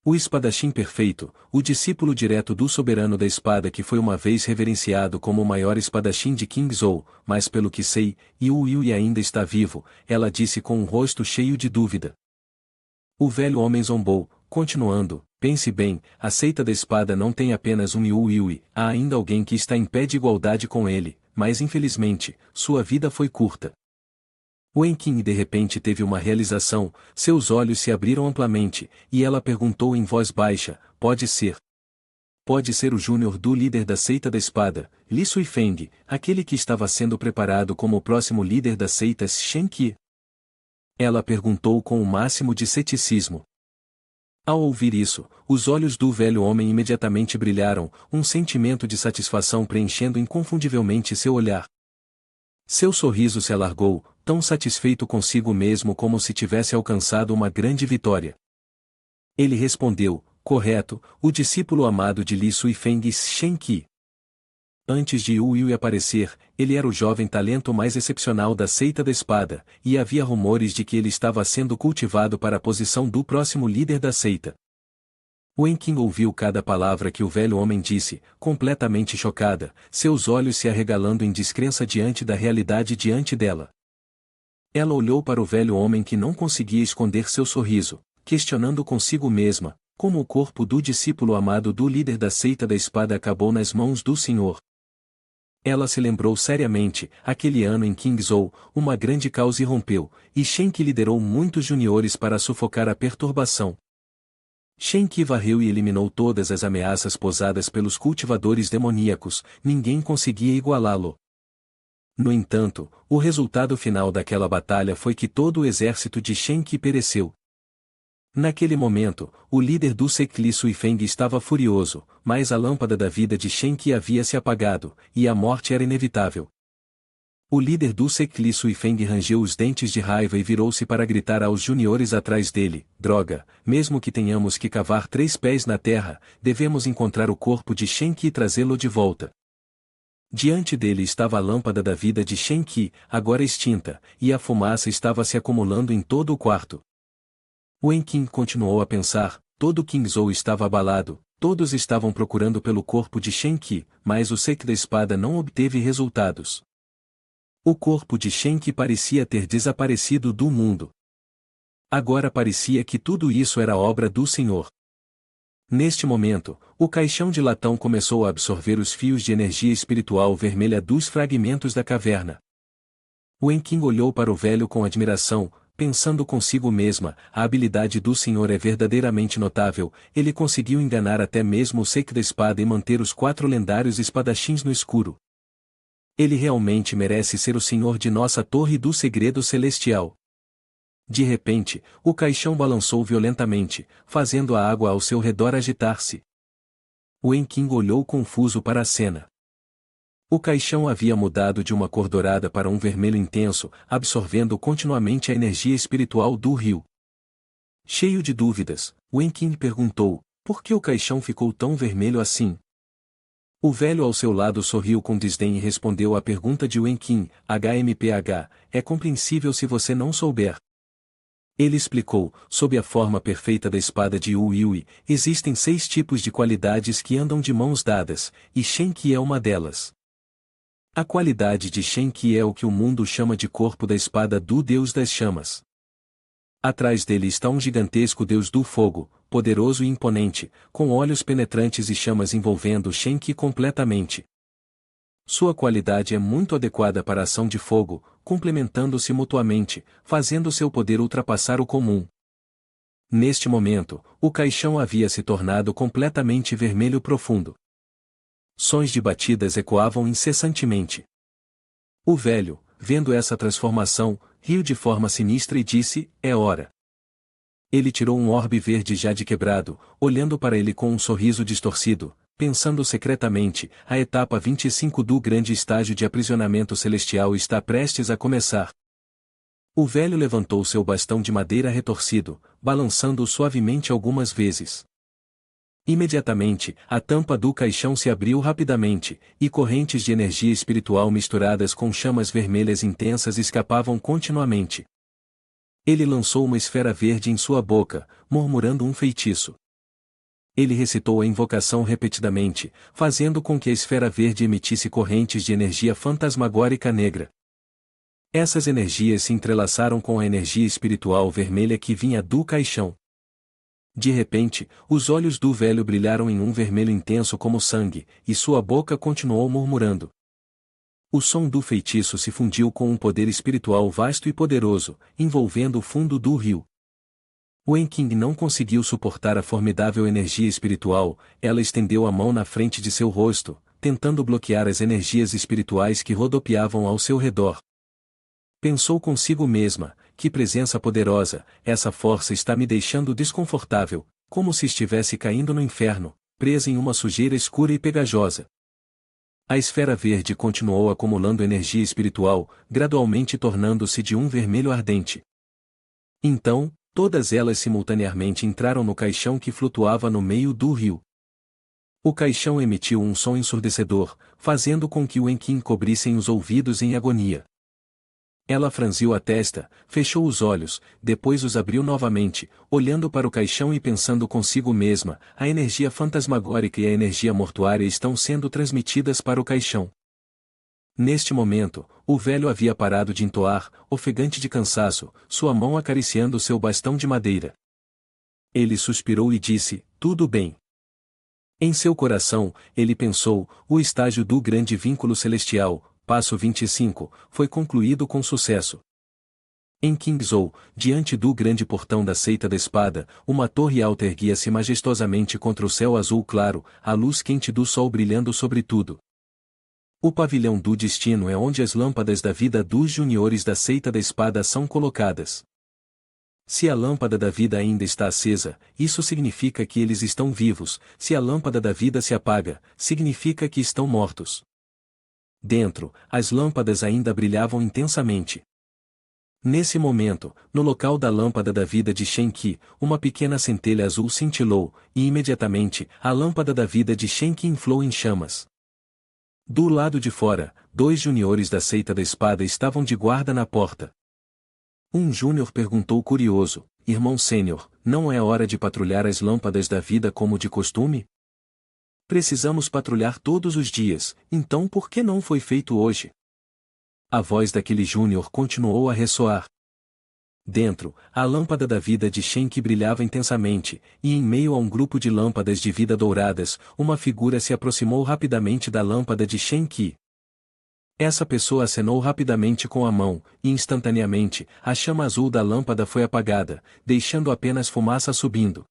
O espadachim perfeito, o discípulo direto do soberano da espada que foi uma vez reverenciado como o maior espadachim de Qingzhou, mas pelo que sei, Yu Yui ainda está vivo, ela disse com um rosto cheio de dúvida. O velho homem zombou, continuando: pense bem, a seita da espada não tem apenas um Yu Yui, há ainda alguém que está em pé de igualdade com ele, mas infelizmente, sua vida foi curta. Wen Qing de repente teve uma realização, seus olhos se abriram amplamente, e ela perguntou em voz baixa: pode ser? Pode ser o júnior do líder da seita da espada, Li Suifeng, aquele que estava sendo preparado como o próximo líder da seita Shen Qi? Ela perguntou com o máximo de ceticismo. Ao ouvir isso, os olhos do velho homem imediatamente brilharam, um sentimento de satisfação preenchendo inconfundivelmente seu olhar. Seu sorriso se alargou, tão satisfeito consigo mesmo como se tivesse alcançado uma grande vitória. Ele respondeu: correto, o discípulo amado de Li Suifeng Shen Qi. Antes de Yu Yui aparecer, ele era o jovem talento mais excepcional da seita da espada, e havia rumores de que ele estava sendo cultivado para a posição do próximo líder da seita. Wenqing ouviu cada palavra que o velho homem disse, completamente chocada, seus olhos se arregalando em descrença diante da realidade diante dela. Ela olhou para o velho homem que não conseguia esconder seu sorriso, questionando consigo mesma, como o corpo do discípulo amado do líder da seita da espada acabou nas mãos do Senhor. Ela se lembrou seriamente, aquele ano em Qingzhou, uma grande causa irrompeu, e Shen Qi liderou muitos juniores para sufocar a perturbação. Shen Qi varreu e eliminou todas as ameaças posadas pelos cultivadores demoníacos, ninguém conseguia igualá-lo. No entanto, o resultado final daquela batalha foi que todo o exército de Shen Qi pereceu. Naquele momento, o líder do Sekli Suifeng estava furioso, mas a lâmpada da vida de Shen Qi havia se apagado, e a morte era inevitável. O líder do Sekli Suifeng rangeu os dentes de raiva e virou-se para gritar aos juniores atrás dele: droga, mesmo que tenhamos que cavar 3 pés na terra, devemos encontrar o corpo de Shen Qi e trazê-lo de volta. Diante dele estava a lâmpada da vida de Shen Qi, agora extinta, e a fumaça estava se acumulando em todo o quarto. Wenqing continuou a pensar, todo Qingzhou estava abalado, todos estavam procurando pelo corpo de Shen Qi, mas o Sekta da Espada não obteve resultados. O corpo de Shen Qi parecia ter desaparecido do mundo. Agora parecia que tudo isso era obra do Senhor. Neste momento, o caixão de latão começou a absorver os fios de energia espiritual vermelha dos fragmentos da caverna. Wenqing olhou para o velho com admiração, pensando consigo mesma, a habilidade do Senhor é verdadeiramente notável, ele conseguiu enganar até mesmo o Sekta da Espada e manter os 4 lendários espadachins no escuro. Ele realmente merece ser o Senhor de nossa Torre do Segredo Celestial. De repente, o caixão balançou violentamente, fazendo a água ao seu redor agitar-se. Wenqing olhou confuso para a cena. O caixão havia mudado de uma cor dourada para um vermelho intenso, absorvendo continuamente a energia espiritual do rio. Cheio de dúvidas, Wenqing perguntou, por que o caixão ficou tão vermelho assim? O velho ao seu lado sorriu com desdém e respondeu à pergunta de Wenqing, HMPH, é compreensível se você não souber. Ele explicou, sob a forma perfeita da espada de Wu Yui, existem 6 tipos de qualidades que andam de mãos dadas, e Shen Qi é uma delas. A qualidade de Shen Qi é o que o mundo chama de corpo da espada do Deus das Chamas. Atrás dele está um gigantesco Deus do Fogo, poderoso e imponente, com olhos penetrantes e chamas envolvendo Shen Qi completamente. Sua qualidade é muito adequada para a ação de fogo, complementando-se mutuamente, fazendo seu poder ultrapassar o comum. Neste momento, o caixão havia se tornado completamente vermelho profundo. Sons de batidas ecoavam incessantemente. O velho, vendo essa transformação, riu de forma sinistra e disse, é hora. Ele tirou um orbe verde já de quebrado, olhando para ele com um sorriso distorcido, pensando secretamente, a etapa 25 do grande estágio de aprisionamento celestial está prestes a começar. O velho levantou seu bastão de madeira retorcido, balançando-o suavemente algumas vezes. Imediatamente, a tampa do caixão se abriu rapidamente, e correntes de energia espiritual misturadas com chamas vermelhas intensas escapavam continuamente. Ele lançou uma esfera verde em sua boca, murmurando um feitiço. Ele recitou a invocação repetidamente, fazendo com que a esfera verde emitisse correntes de energia fantasmagórica negra. Essas energias se entrelaçaram com a energia espiritual vermelha que vinha do caixão. De repente, os olhos do velho brilharam em um vermelho intenso como sangue, e sua boca continuou murmurando. O som do feitiço se fundiu com um poder espiritual vasto e poderoso, envolvendo o fundo do rio. Wenqing não conseguiu suportar a formidável energia espiritual, ela estendeu a mão na frente de seu rosto, tentando bloquear as energias espirituais que rodopiavam ao seu redor. Pensou consigo mesma, que presença poderosa, essa força está me deixando desconfortável, como se estivesse caindo no inferno, presa em uma sujeira escura e pegajosa. A esfera verde continuou acumulando energia espiritual, gradualmente tornando-se de um vermelho ardente. Então, todas elas simultaneamente entraram no caixão que flutuava no meio do rio. O caixão emitiu um som ensurdecedor, fazendo com que Wenqing cobrissem os ouvidos em agonia. Ela franziu a testa, fechou os olhos, depois os abriu novamente, olhando para o caixão e pensando consigo mesma, a energia fantasmagórica e a energia mortuária estão sendo transmitidas para o caixão. Neste momento, o velho havia parado de entoar, ofegante de cansaço, sua mão acariciando seu bastão de madeira. Ele suspirou e disse, tudo bem. Em seu coração, ele pensou, o estágio do grande vínculo celestial, passo 25, foi concluído com sucesso. Em Kingzhou, diante do grande portão da Seita da Espada, uma torre alta erguia-se majestosamente contra o céu azul claro, a luz quente do sol brilhando sobre tudo. O pavilhão do destino é onde as lâmpadas da vida dos juniores da Seita da Espada são colocadas. Se a lâmpada da vida ainda está acesa, isso significa que eles estão vivos, se a lâmpada da vida se apaga, significa que estão mortos. Dentro, as lâmpadas ainda brilhavam intensamente. Nesse momento, no local da lâmpada da vida de Shenqi, uma pequena centelha azul cintilou, e imediatamente, a lâmpada da vida de Shenqi inflou em chamas. Do lado de fora, 2 juniores da Seita da Espada estavam de guarda na porta. Um júnior perguntou curioso, irmão sênior, não é hora de patrulhar as lâmpadas da vida como de costume? Precisamos patrulhar todos os dias, então por que não foi feito hoje? A voz daquele júnior continuou a ressoar. Dentro, a lâmpada da vida de Shenqi brilhava intensamente, e em meio a um grupo de lâmpadas de vida douradas, uma figura se aproximou rapidamente da lâmpada de Shenqi. Essa pessoa acenou rapidamente com a mão, e instantaneamente, a chama azul da lâmpada foi apagada, deixando apenas fumaça subindo.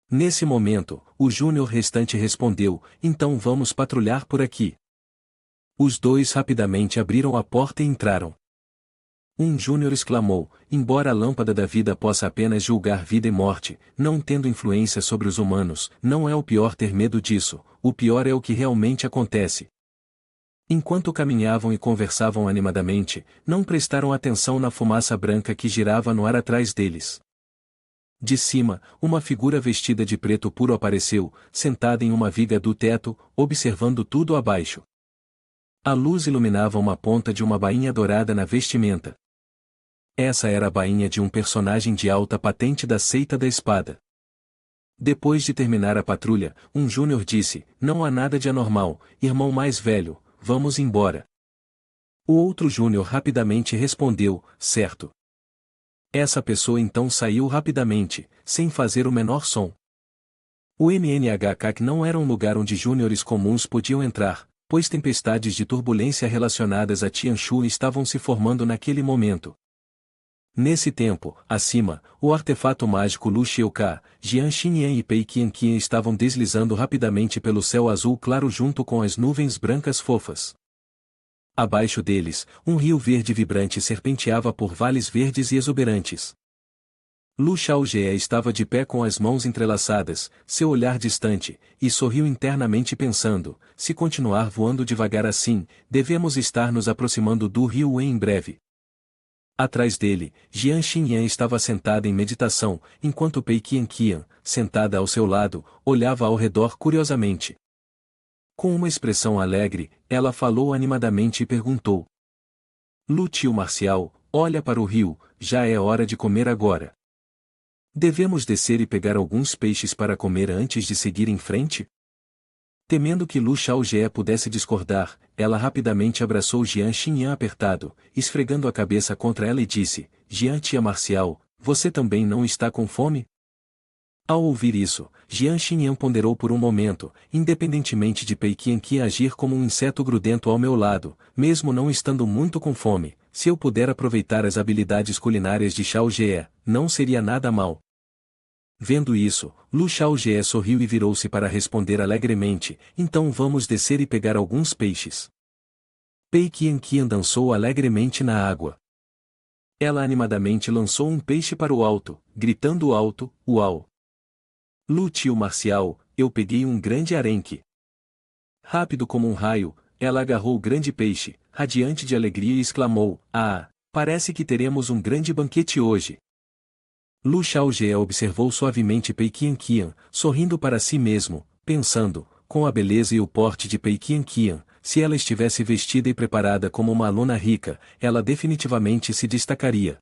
Nesse momento, o júnior restante respondeu, então vamos patrulhar por aqui. Os 2 rapidamente abriram a porta e entraram. Um júnior exclamou, embora a lâmpada da vida possa apenas julgar vida e morte, não tendo influência sobre os humanos, não é o pior ter medo disso, o pior é o que realmente acontece. Enquanto caminhavam e conversavam animadamente, não prestaram atenção na fumaça branca que girava no ar atrás deles. De cima, uma figura vestida de preto puro apareceu, sentada em uma viga do teto, observando tudo abaixo. A luz iluminava uma ponta de uma bainha dourada na vestimenta. Essa era a bainha de um personagem de alta patente da Seita da Espada. Depois de terminar a patrulha, um júnior disse, não há nada de anormal, irmão mais velho, vamos embora. O outro júnior rapidamente respondeu, certo. Essa pessoa então saiu rapidamente, sem fazer o menor som. O MNHK não era um lugar onde júniores comuns podiam entrar, pois tempestades de turbulência relacionadas a Tianshu estavam se formando naquele momento. Nesse tempo, acima, o artefato mágico Lu Xiuka, Jian Xinyan e Pei Qianqian estavam deslizando rapidamente pelo céu azul claro junto com as nuvens brancas fofas. Abaixo deles, um rio verde vibrante serpenteava por vales verdes e exuberantes. Lu Xiaojie estava de pé com as mãos entrelaçadas, seu olhar distante, e sorriu internamente pensando, se continuar voando devagar assim, devemos estar nos aproximando do rio Wen em breve. Atrás dele, Jian Xinyan estava sentada em meditação, enquanto Pei Qianqian, sentada ao seu lado, olhava ao redor curiosamente. Com uma expressão alegre, ela falou animadamente e perguntou. Lu tio Marcial, olha para o rio, já é hora de comer agora. Devemos descer e pegar alguns peixes para comer antes de seguir em frente? Temendo que Lu Xiaojie pudesse discordar, ela rapidamente abraçou Jian Xinyan apertado, esfregando a cabeça contra ela e disse, Jian tia Marcial, você também não está com fome? Ao ouvir isso, Jian Xinyan ponderou por um momento, independentemente de Pei Qianqian agir como um inseto grudento ao meu lado, mesmo não estando muito com fome, se eu puder aproveitar as habilidades culinárias de Xiaojie, não seria nada mal. Vendo isso, Lu Xiaojie sorriu e virou-se para responder alegremente, então vamos descer e pegar alguns peixes. Pei Qianqian dançou alegremente na água. Ela animadamente lançou um peixe para o alto, gritando alto, uau! Lu tio Marcial, eu peguei um grande arenque. Rápido como um raio, ela agarrou o grande peixe, radiante de alegria e exclamou, ah, parece que teremos um grande banquete hoje. Lu Xiaojie observou suavemente Pei Qianqian, sorrindo para si mesmo, pensando, com a beleza e o porte de Pei Qianqian, se ela estivesse vestida e preparada como uma aluna rica, ela definitivamente se destacaria.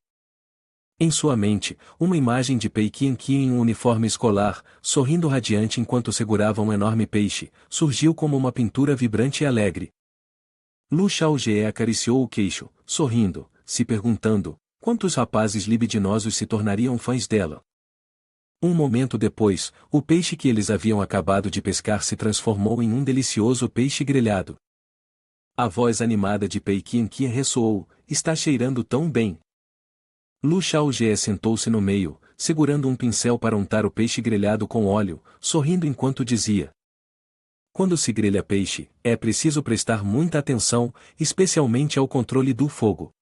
Em sua mente, uma imagem de Pei Qianqian em um uniforme escolar, sorrindo radiante enquanto segurava um enorme peixe, surgiu como uma pintura vibrante e alegre. Lu Xiaojie acariciou o queixo, sorrindo, se perguntando, quantos rapazes libidinosos se tornariam fãs dela. Um momento depois, o peixe que eles haviam acabado de pescar se transformou em um delicioso peixe grelhado. A voz animada de Pei Qianqian ressoou, está cheirando tão bem. Lu Xiaojie sentou-se no meio, segurando um pincel para untar o peixe grelhado com óleo, sorrindo enquanto dizia: quando se grelha peixe, é preciso prestar muita atenção, especialmente ao controle do fogo.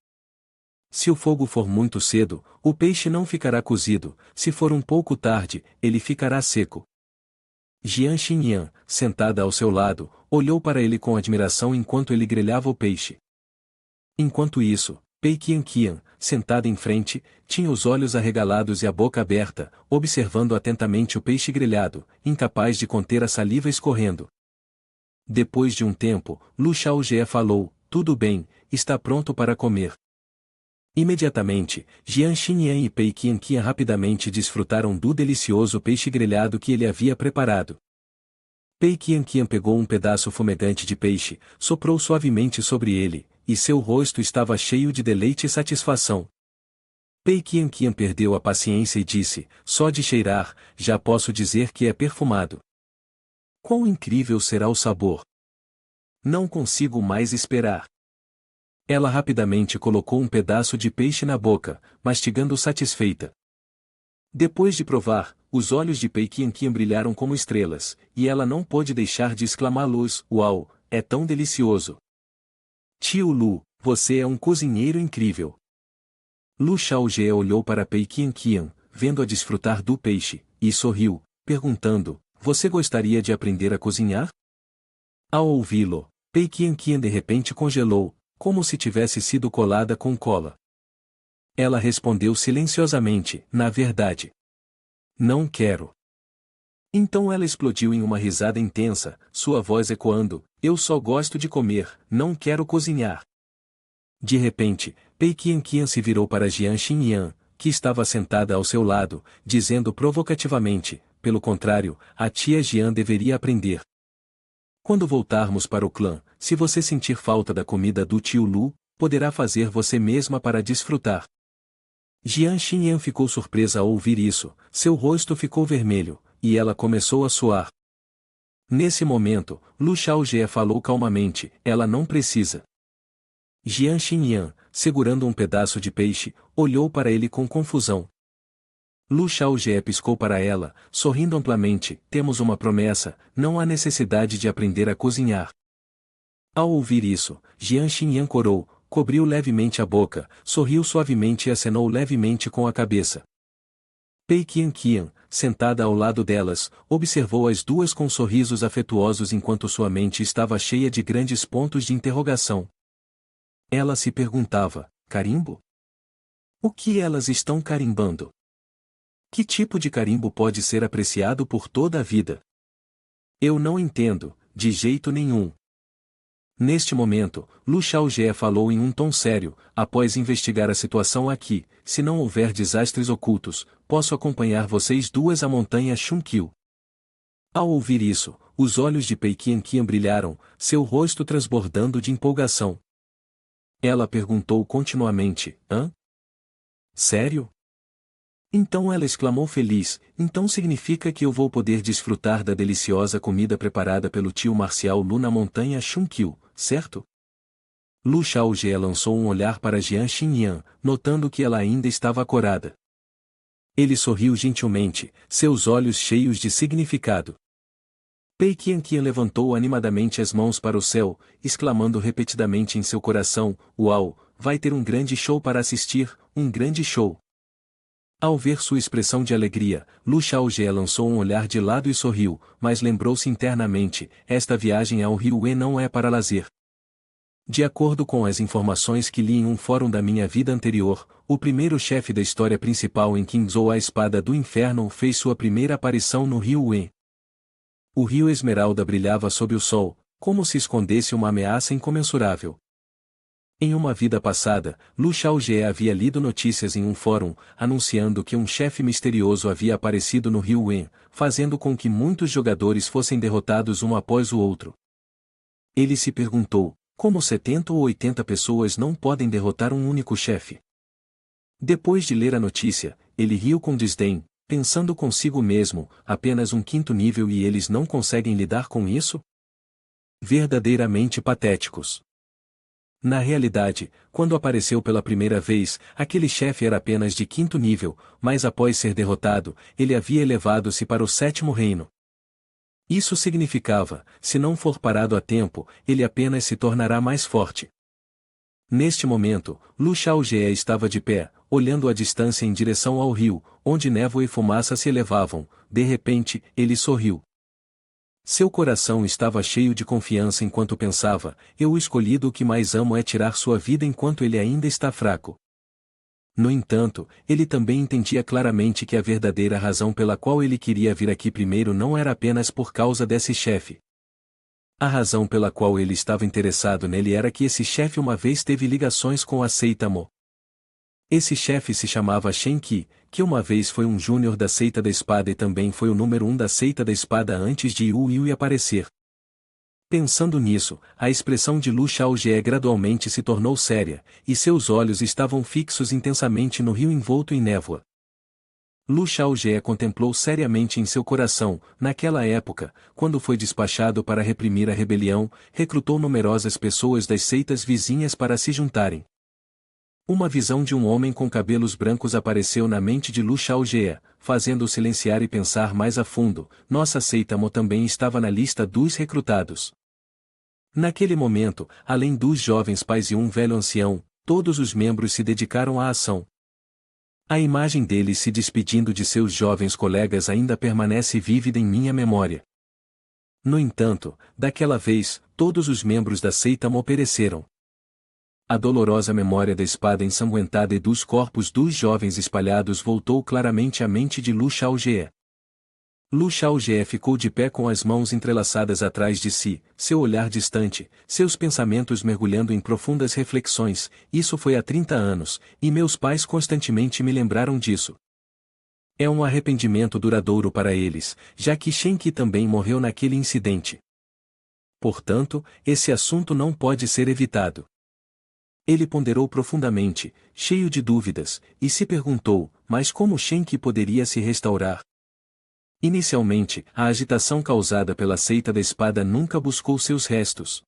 Se o fogo for muito cedo, o peixe não ficará cozido, se for um pouco tarde, ele ficará seco. Jian Xinyan, sentada ao seu lado, olhou para ele com admiração enquanto ele grelhava o peixe. Enquanto isso, Pei Qianqian, sentada em frente, tinha os olhos arregalados e a boca aberta, observando atentamente o peixe grelhado, incapaz de conter a saliva escorrendo. Depois de um tempo, Lu Xiaojie falou, tudo bem, está pronto para comer. Imediatamente, Jian Xinyan e Pei Qianqian rapidamente desfrutaram do delicioso peixe grelhado que ele havia preparado. Pei Qianqian pegou um pedaço fumegante de peixe, soprou suavemente sobre ele, e seu rosto estava cheio de deleite e satisfação. Pei Qianqian perdeu a paciência e disse, só de cheirar, já posso dizer que é perfumado. Quão incrível será o sabor! Não consigo mais esperar. Ela rapidamente colocou um pedaço de peixe na boca, mastigando satisfeita. Depois de provar, os olhos de Pei Qianqian brilharam como estrelas, e ela não pôde deixar de exclamar luz, uau, é tão delicioso! Tio Lu, você é um cozinheiro incrível. Lu Xiaojie olhou para Pei Qianqian, vendo-a desfrutar do peixe, e sorriu, perguntando, você gostaria de aprender a cozinhar? Ao ouvi-lo, Pei Qianqian de repente congelou, como se tivesse sido colada com cola. Ela respondeu silenciosamente, na verdade. Não quero. Então ela explodiu em uma risada intensa, sua voz ecoando, eu só gosto de comer, não quero cozinhar. De repente, Pei Qianqian se virou para Jian Xinyan, que estava sentada ao seu lado, dizendo provocativamente, pelo contrário, a tia Jian deveria aprender. Quando voltarmos para o clã, se você sentir falta da comida do tio Lu, poderá fazer você mesma para desfrutar. Jian Xinyan ficou surpresa ao ouvir isso, seu rosto ficou vermelho, e ela começou a suar. Nesse momento, Lu Xiaojie falou calmamente, ela não precisa. Jian Xinyan, segurando um pedaço de peixe, olhou para ele com confusão. Lu Xiaojie piscou para ela, sorrindo amplamente, temos uma promessa, não há necessidade de aprender a cozinhar. Ao ouvir isso, Jian Xinyan corou, cobriu levemente a boca, sorriu suavemente e acenou levemente com a cabeça. Pei Qianqian, sentada ao lado delas, observou as duas com sorrisos afetuosos enquanto sua mente estava cheia de grandes pontos de interrogação. Ela se perguntava, carimbo? O que elas estão carimbando? Que tipo de carimbo pode ser apreciado por toda a vida? Eu não entendo, de jeito nenhum. Neste momento, Lu Xiaojie falou em um tom sério, após investigar a situação aqui, se não houver desastres ocultos, posso acompanhar vocês duas à montanha Xunqiu. Ao ouvir isso, os olhos de Pei Qianqian brilharam, seu rosto transbordando de empolgação. Ela perguntou continuamente, hã? Sério? Então ela exclamou feliz, então significa que eu vou poder desfrutar da deliciosa comida preparada pelo tio marcial Lu na montanha Xunqiu, certo? Lu Xiaojie lançou um olhar para Jian Xinyan, notando que ela ainda estava acordada. Ele sorriu gentilmente, seus olhos cheios de significado. Pei Qianqian levantou animadamente as mãos para o céu, exclamando repetidamente em seu coração, uau, vai ter um grande show para assistir, um grande show. Ao ver sua expressão de alegria, Lu Xiaojie lançou um olhar de lado e sorriu, mas lembrou-se internamente, essa viagem ao Rio E não é para lazer. De acordo com as informações que li em um fórum da minha vida anterior, o primeiro chefe da história principal em Qingzhou a Espada do Inferno fez sua primeira aparição no Rio E. O rio Esmeralda brilhava sob o sol, como se escondesse uma ameaça incomensurável. Em uma vida passada, Lu Xiaojie havia lido notícias em um fórum, anunciando que um chefe misterioso havia aparecido no Rio Wen, fazendo com que muitos jogadores fossem derrotados um após o outro. Ele se perguntou, como 70 ou 80 pessoas não podem derrotar um único chefe? Depois de ler a notícia, ele riu com desdém, pensando consigo mesmo, apenas um quinto nível e eles não conseguem lidar com isso? Verdadeiramente patéticos. Na realidade, quando apareceu pela primeira vez, aquele chefe era apenas de quinto nível, mas após ser derrotado, ele havia elevado-se para o sétimo reino. Isso significava, se não for parado a tempo, ele apenas se tornará mais forte. Neste momento, Lu Xiaojie estava de pé, olhando à distância em direção ao rio, onde névoa e fumaça se elevavam. De repente, ele sorriu. Seu coração estava cheio de confiança enquanto pensava, o escolhido que mais amo é tirar sua vida enquanto ele ainda está fraco. No entanto, ele também entendia claramente que a verdadeira razão pela qual ele queria vir aqui primeiro não era apenas por causa desse chefe. A razão pela qual ele estava interessado nele era que esse chefe uma vez teve ligações com a seita Mo. Esse chefe se chamava Shen Qi, que uma vez foi um júnior da seita da espada e também foi o número 1 da seita da espada antes de Yu Yui aparecer. Pensando nisso, a expressão de Lu Xiaojie gradualmente se tornou séria, e seus olhos estavam fixos intensamente no rio envolto em névoa. Lu Xiaojie contemplou seriamente em seu coração, naquela época, quando foi despachado para reprimir a rebelião, recrutou numerosas pessoas das seitas vizinhas para se juntarem. Uma visão de um homem com cabelos brancos apareceu na mente de Lu Xiaojie, fazendo-o silenciar e pensar mais a fundo. Nossa seita Mo também estava na lista dos recrutados. Naquele momento, além dos jovens pais e um velho ancião, todos os membros se dedicaram à ação. A imagem deles se despedindo de seus jovens colegas ainda permanece vívida em minha memória. No entanto, daquela vez, todos os membros da seita Mo pereceram. A dolorosa memória da espada ensanguentada e dos corpos dos jovens espalhados voltou claramente à mente de Lu Xiaojie. Lu Xiaojie ficou de pé com as mãos entrelaçadas atrás de si, seu olhar distante, seus pensamentos mergulhando em profundas reflexões. Isso foi há 30 anos, e meus pais constantemente me lembraram disso. É um arrependimento duradouro para eles, já que Shen Qi também morreu naquele incidente. Portanto, esse assunto não pode ser evitado. Ele ponderou profundamente, cheio de dúvidas, e se perguntou, mas como Shen Qi poderia se restaurar? Inicialmente, a agitação causada pela seita da espada nunca buscou seus restos.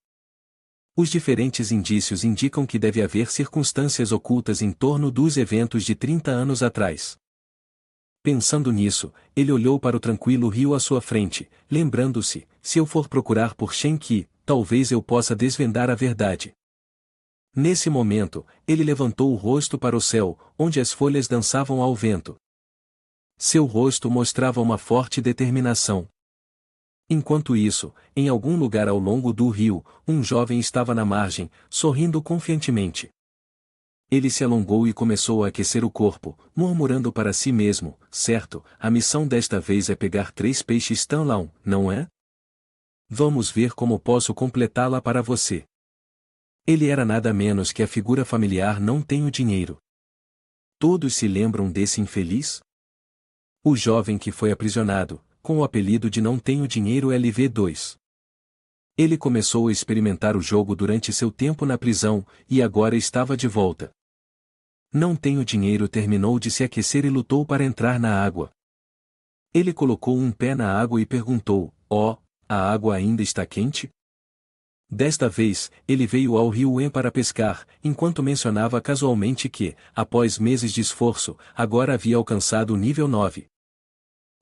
Os diferentes indícios indicam que deve haver circunstâncias ocultas em torno dos eventos de 30 anos atrás. Pensando nisso, ele olhou para o tranquilo rio à sua frente, lembrando-se, se eu for procurar por Shen Qi, talvez eu possa desvendar a verdade. Nesse momento, ele levantou o rosto para o céu, onde as folhas dançavam ao vento. Seu rosto mostrava uma forte determinação. Enquanto isso, em algum lugar ao longo do rio, um jovem estava na margem, sorrindo confiantemente. Ele se alongou e começou a aquecer o corpo, murmurando para si mesmo, certo, a missão desta vez é pegar 3 peixes Tanlão, não é? Vamos ver como posso completá-la para você. Ele era nada menos que a figura familiar Não Tenho Dinheiro. Todos se lembram desse infeliz? O jovem que foi aprisionado, com o apelido de Não Tenho Dinheiro LV2. Ele começou a experimentar o jogo durante seu tempo na prisão, e agora estava de volta. Não Tenho Dinheiro terminou de se aquecer e lutou para entrar na água. Ele colocou um pé na água e perguntou, a água ainda está quente? Desta vez, ele veio ao rio Wen para pescar, enquanto mencionava casualmente que, após meses de esforço, agora havia alcançado o nível 9.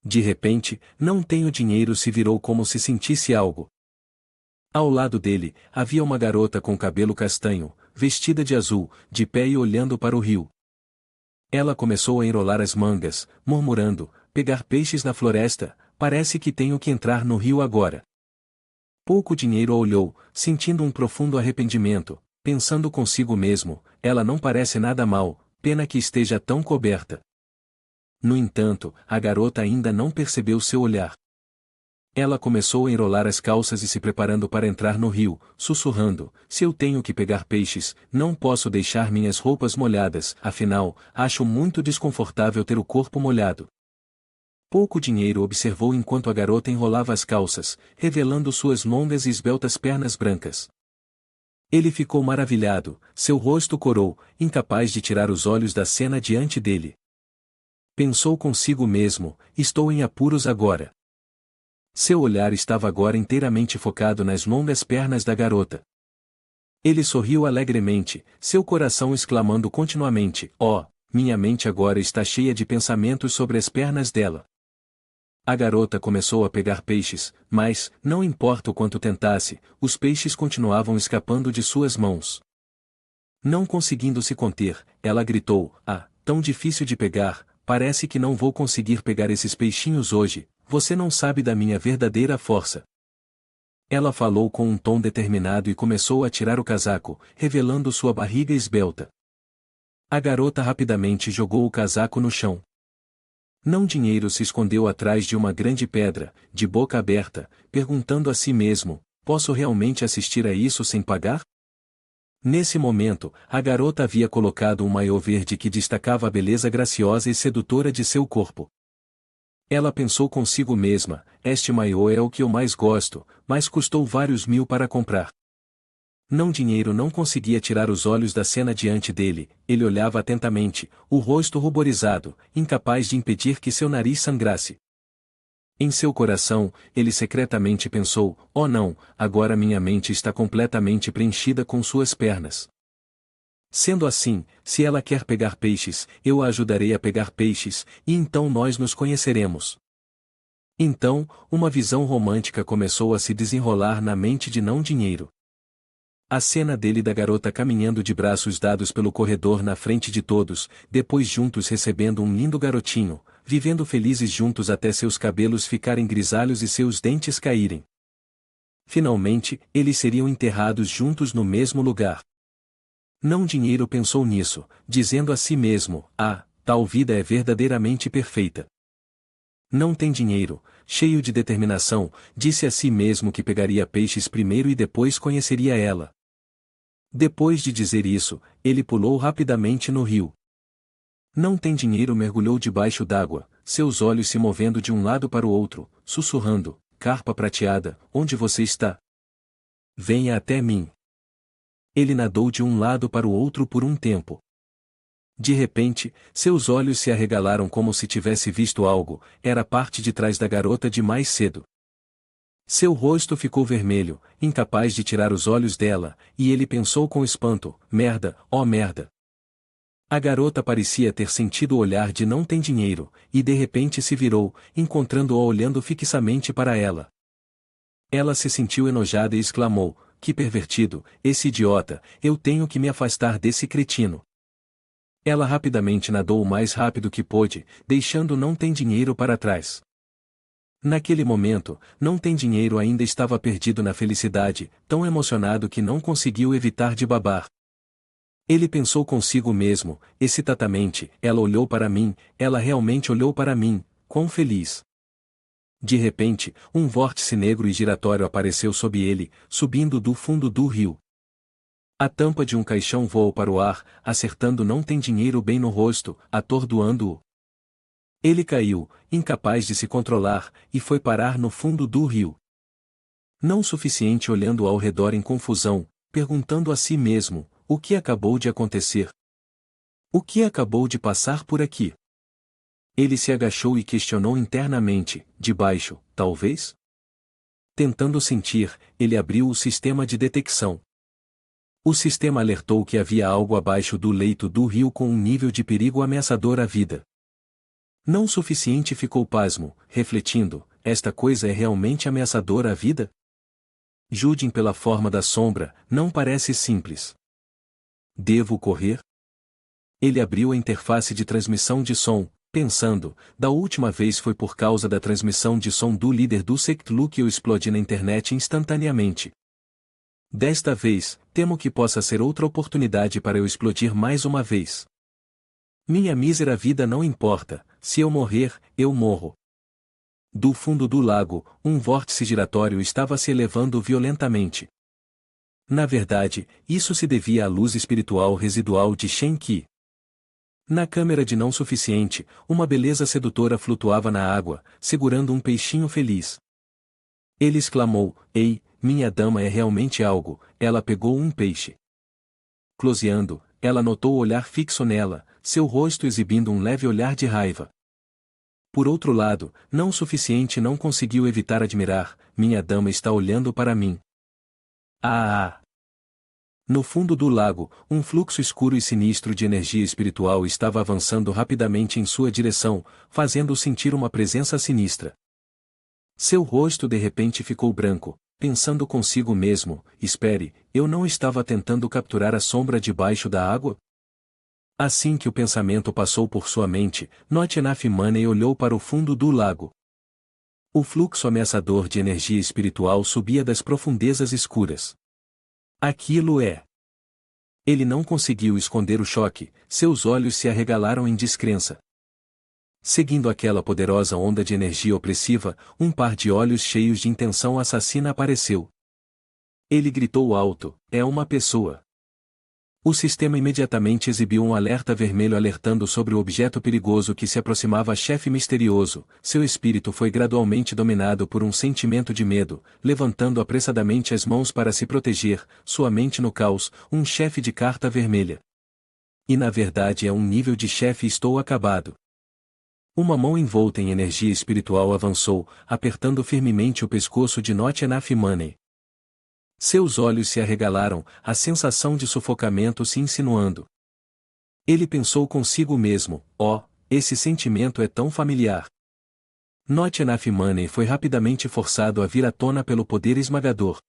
De repente, Não Tenho Dinheiro se virou como se sentisse algo. Ao lado dele, havia uma garota com cabelo castanho, vestida de azul, de pé e olhando para o rio. Ela começou a enrolar as mangas, murmurando, pegar peixes na floresta, parece que tenho que entrar no rio agora. Pouco Dinheiro a olhou, sentindo um profundo arrependimento, pensando consigo mesmo, ela não parece nada mal, pena que esteja tão coberta. No entanto, a garota ainda não percebeu seu olhar. Ela começou a enrolar as calças e se preparando para entrar no rio, sussurrando: se eu tenho que pegar peixes, não posso deixar minhas roupas molhadas, afinal, acho muito desconfortável ter o corpo molhado. Pouco Dinheiro observou enquanto a garota enrolava as calças, revelando suas longas e esbeltas pernas brancas. Ele ficou maravilhado, seu rosto corou, incapaz de tirar os olhos da cena diante dele. Pensou consigo mesmo: estou em apuros agora. Seu olhar estava agora inteiramente focado nas longas pernas da garota. Ele sorriu alegremente, seu coração exclamando continuamente: oh, minha mente agora está cheia de pensamentos sobre as pernas dela. A garota começou a pegar peixes, mas, não importa o quanto tentasse, os peixes continuavam escapando de suas mãos. Não conseguindo se conter, ela gritou: ah, tão difícil de pegar, parece que não vou conseguir pegar esses peixinhos hoje. Você não sabe da minha verdadeira força. Ela falou com um tom determinado e começou a tirar o casaco, revelando sua barriga esbelta. A garota rapidamente jogou o casaco no chão. Não Dinheiro se escondeu atrás de uma grande pedra, de boca aberta, perguntando a si mesmo: posso realmente assistir a isso sem pagar? Nesse momento, a garota havia colocado um maiô verde que destacava a beleza graciosa e sedutora de seu corpo. Ela pensou consigo mesma: este maiô é o que eu mais gosto, mas custou vários mil para comprar. Não Dinheiro não conseguia tirar os olhos da cena diante dele, ele olhava atentamente, o rosto ruborizado, incapaz de impedir que seu nariz sangrasse. Em seu coração, ele secretamente pensou: oh não, agora minha mente está completamente preenchida com suas pernas. Sendo assim, se ela quer pegar peixes, eu a ajudarei a pegar peixes, e então nós nos conheceremos. Então, uma visão romântica começou a se desenrolar na mente de Não Dinheiro. A cena dele e da garota caminhando de braços dados pelo corredor na frente de todos, depois juntos recebendo um lindo garotinho, vivendo felizes juntos até seus cabelos ficarem grisalhos e seus dentes caírem. Finalmente, eles seriam enterrados juntos no mesmo lugar. Não Dinheiro pensou nisso, dizendo a si mesmo: ah, tal vida é verdadeiramente perfeita. Não Tem Dinheiro, cheio de determinação, disse a si mesmo que pegaria peixes primeiro e depois conheceria ela. Depois de dizer isso, ele pulou rapidamente no rio. Não Tem Dinheiro mergulhou debaixo d'água, seus olhos se movendo de um lado para o outro, sussurrando: carpa prateada, onde você está? Venha até mim. Ele nadou de um lado para o outro por um tempo. De repente, seus olhos se arregalaram como se tivesse visto algo, era parte de trás da garota de mais cedo. Seu rosto ficou vermelho, incapaz de tirar os olhos dela, e ele pensou com espanto: merda, oh merda. A garota parecia ter sentido o olhar de Não Tem Dinheiro, e de repente se virou, encontrando-o olhando fixamente para ela. Ela se sentiu enojada e exclamou: que pervertido, esse idiota, eu tenho que me afastar desse cretino. Ela rapidamente nadou o mais rápido que pôde, deixando Não Tem Dinheiro para trás. Naquele momento, Não Tem Dinheiro ainda estava perdido na felicidade, tão emocionado que não conseguiu evitar de babar. Ele pensou consigo mesmo, excitadamente: ela olhou para mim, ela realmente olhou para mim, quão feliz. De repente, um vórtice negro e giratório apareceu sob ele, subindo do fundo do rio. A tampa de um caixão voou para o ar, acertando Não Tem Dinheiro bem no rosto, atordoando-o. Ele caiu, incapaz de se controlar, e foi parar no fundo do rio. Não suficiente olhando ao redor em confusão, perguntando a si mesmo: o que acabou de acontecer? O que acabou de passar por aqui? Ele se agachou e questionou internamente: de baixo, talvez? Tentando sentir, ele abriu o sistema de detecção. O sistema alertou que havia algo abaixo do leito do rio com um nível de perigo ameaçador à vida. Não suficiente ficou pasmo, refletindo: esta coisa é realmente ameaçadora à vida? Julguem pela forma da sombra, não parece simples. Devo correr? Ele abriu a interface de transmissão de som, pensando: da última vez foi por causa da transmissão de som do líder do Sectlu que eu explodi na internet instantaneamente. Desta vez, temo que possa ser outra oportunidade para eu explodir mais uma vez. Minha mísera vida não importa, se eu morrer, eu morro. Do fundo do lago, um vórtice giratório estava se elevando violentamente. Na verdade, isso se devia à luz espiritual residual de Shen Qi. Na câmera de não suficiente, uma beleza sedutora flutuava na água, segurando um peixinho feliz. Ele exclamou: "Ei, minha dama é realmente algo." Ela pegou um peixe. Closeando, ela notou o olhar fixo nela, seu rosto exibindo um leve olhar de raiva. Por outro lado, não o suficiente, não conseguiu evitar admirar: "Minha dama está olhando para mim." Ah! No fundo do lago, um fluxo escuro e sinistro de energia espiritual estava avançando rapidamente em sua direção, fazendo-o sentir uma presença sinistra. Seu rosto de repente ficou branco, pensando consigo mesmo: "Espere, eu não estava tentando capturar a sombra debaixo da água?" Assim que o pensamento passou por sua mente, Notchnaf Money olhou para o fundo do lago. O fluxo ameaçador de energia espiritual subia das profundezas escuras. Aquilo é. Ele não conseguiu esconder o choque, seus olhos se arregalaram em descrença. Seguindo aquela poderosa onda de energia opressiva, um par de olhos cheios de intenção assassina apareceu. Ele gritou alto: "É uma pessoa." O sistema imediatamente exibiu um alerta vermelho alertando sobre o objeto perigoso que se aproximava. Chefe misterioso, seu espírito foi gradualmente dominado por um sentimento de medo, levantando apressadamente as mãos para se proteger, sua mente no caos, um chefe de carta vermelha. E na verdade é um nível de chefe. Estou acabado. Uma mão envolta em energia espiritual avançou, apertando firmemente o pescoço de Notchnaf Money. Seus olhos se arregalaram, a sensação de sufocamento se insinuando. Ele pensou consigo mesmo: "Oh, esse sentimento é tão familiar." Notchnaf Money foi rapidamente forçado a vir à tona pelo poder esmagador.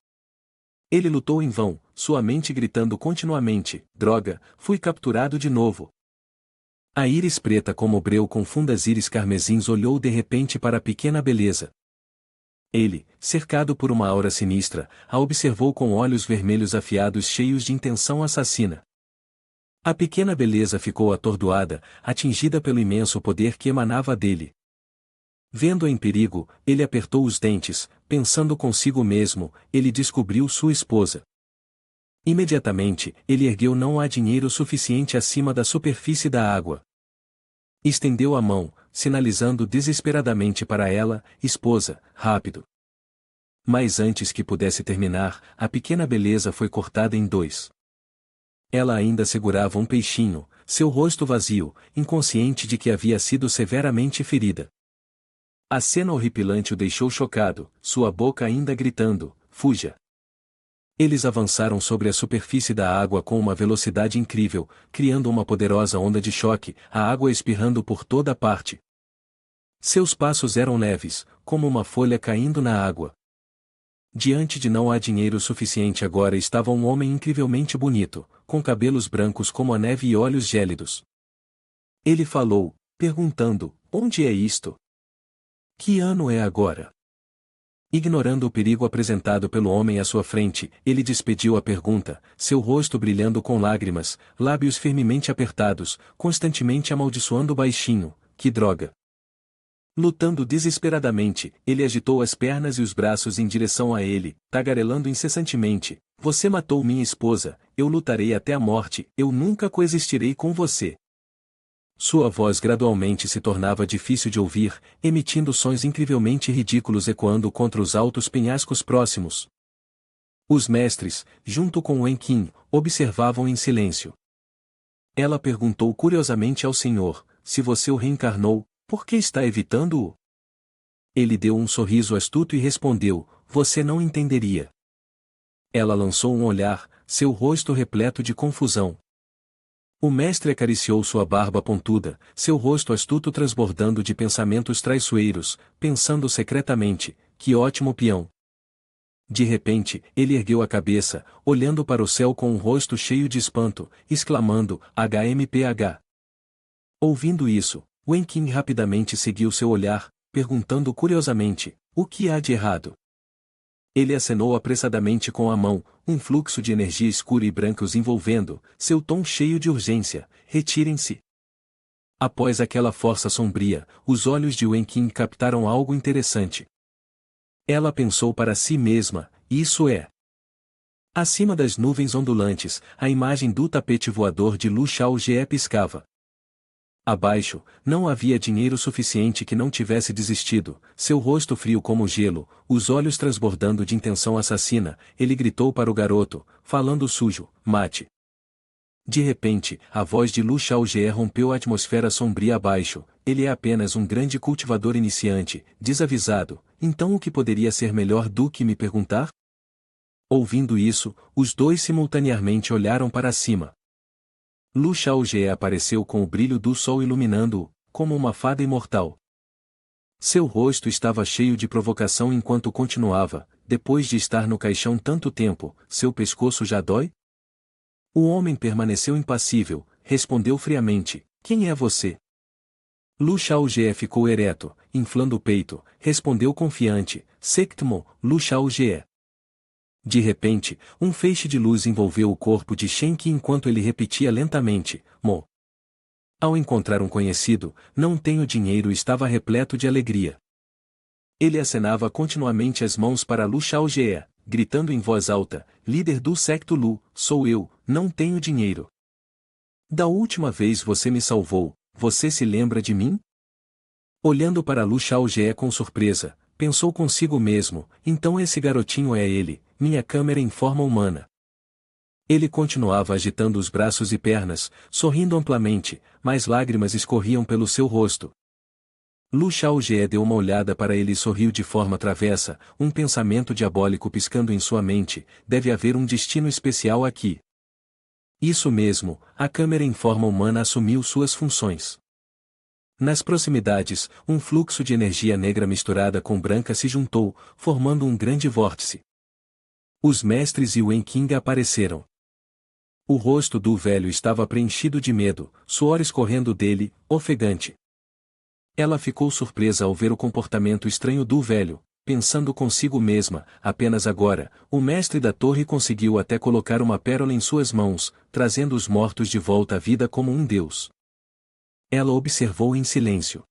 Ele lutou em vão, sua mente gritando continuamente: "Droga, fui capturado de novo." A íris preta como breu com fundas íris carmesins olhou de repente para a pequena beleza. Ele, cercado por uma aura sinistra, a observou com olhos vermelhos afiados cheios de intenção assassina. A pequena beleza ficou atordoada, atingida pelo imenso poder que emanava dele. Vendo-a em perigo, ele apertou os dentes, pensando consigo mesmo: ele descobriu sua esposa. Imediatamente, ele ergueu: "Não há dinheiro suficiente acima da superfície da água." Estendeu a mão, sinalizando desesperadamente para ela: "Esposa, rápido." Mas antes que pudesse terminar, a pequena beleza foi cortada em dois. Ela ainda segurava um peixinho, seu rosto vazio, inconsciente de que havia sido severamente ferida. A cena horripilante o deixou chocado, sua boca ainda gritando: "Fuja." Eles avançaram sobre a superfície da água com uma velocidade incrível, criando uma poderosa onda de choque, a água espirrando por toda parte. Seus passos eram leves, como uma folha caindo na água. Diante de "não há dinheiro suficiente" agora estava um homem incrivelmente bonito, com cabelos brancos como a neve e olhos gélidos. Ele falou, perguntando: "Onde é isto? Que ano é agora?" Ignorando o perigo apresentado pelo homem à sua frente, ele despediu a pergunta, seu rosto brilhando com lágrimas, lábios firmemente apertados, constantemente amaldiçoando baixinho: "Que droga!" Lutando desesperadamente, ele agitou as pernas e os braços em direção a ele, tagarelando incessantemente: "Você matou minha esposa, eu lutarei até a morte, eu nunca coexistirei com você." Sua voz gradualmente se tornava difícil de ouvir, emitindo sons incrivelmente ridículos ecoando contra os altos penhascos próximos. Os mestres, junto com Wen Qin, observavam em silêncio. Ela perguntou curiosamente ao senhor: "Se você o reencarnou, por que está evitando-o?" Ele deu um sorriso astuto e respondeu: "Você não entenderia." Ela lançou um olhar, seu rosto repleto de confusão. O mestre acariciou sua barba pontuda, seu rosto astuto transbordando de pensamentos traiçoeiros, pensando secretamente: "Que ótimo peão." De repente, ele ergueu a cabeça, olhando para o céu com um rosto cheio de espanto, exclamando: "HMPH." Ouvindo isso, Wen Qin rapidamente seguiu seu olhar, perguntando curiosamente: "O que há de errado?" Ele acenou apressadamente com a mão, um fluxo de energia escura e branca os envolvendo, seu tom cheio de urgência: "Retirem-se." Após aquela força sombria, os olhos de Wen Qing captaram algo interessante. Ela pensou para si mesma, isso é. Acima das nuvens ondulantes, a imagem do tapete voador de Lu Xiaojie piscava. Abaixo, não havia dinheiro suficiente que não tivesse desistido, seu rosto frio como gelo, os olhos transbordando de intenção assassina, ele gritou para o garoto, falando sujo, mate. De repente, a voz de Lu Xiaojie rompeu a atmosfera sombria abaixo, ele é apenas um grande cultivador iniciante, desavisado, então o que poderia ser melhor do que me perguntar? Ouvindo isso, os dois simultaneamente olharam para cima. Lu Xiaojie apareceu com o brilho do sol iluminando-o, como uma fada imortal. Seu rosto estava cheio de provocação enquanto continuava, depois de estar no caixão tanto tempo, seu pescoço já dói? O homem permaneceu impassível, respondeu friamente, quem é você? Lu Xiaojie ficou ereto, inflando o peito, respondeu confiante, Sectmo, Lu Xiaojie. De repente, um feixe de luz envolveu o corpo de Shen Qi enquanto ele repetia lentamente, Mo. Ao encontrar um conhecido, não tenho dinheiro estava repleto de alegria. Ele acenava continuamente as mãos para Lu Xiaojie, gritando em voz alta, líder do secto Lu, sou eu, não tenho dinheiro. Da última vez você me salvou, você se lembra de mim? Olhando para Lu Xiaojie com surpresa, pensou consigo mesmo, então esse garotinho é ele, minha câmera em forma humana. Ele continuava agitando os braços e pernas, sorrindo amplamente, mas lágrimas escorriam pelo seu rosto. Lu Xiaojie deu uma olhada para ele e sorriu de forma travessa, um pensamento diabólico piscando em sua mente, deve haver um destino especial aqui. Isso mesmo, a câmera em forma humana assumiu suas funções. Nas proximidades, um fluxo de energia negra misturada com branca se juntou, formando um grande vórtice. Os mestres e Wen Qing apareceram. O rosto do velho estava preenchido de medo, suor escorrendo dele, ofegante. Ela ficou surpresa ao ver o comportamento estranho do velho, pensando consigo mesma, apenas agora, o mestre da torre conseguiu até colocar uma pérola em suas mãos, trazendo os mortos de volta à vida como um deus. Ela observou em silêncio.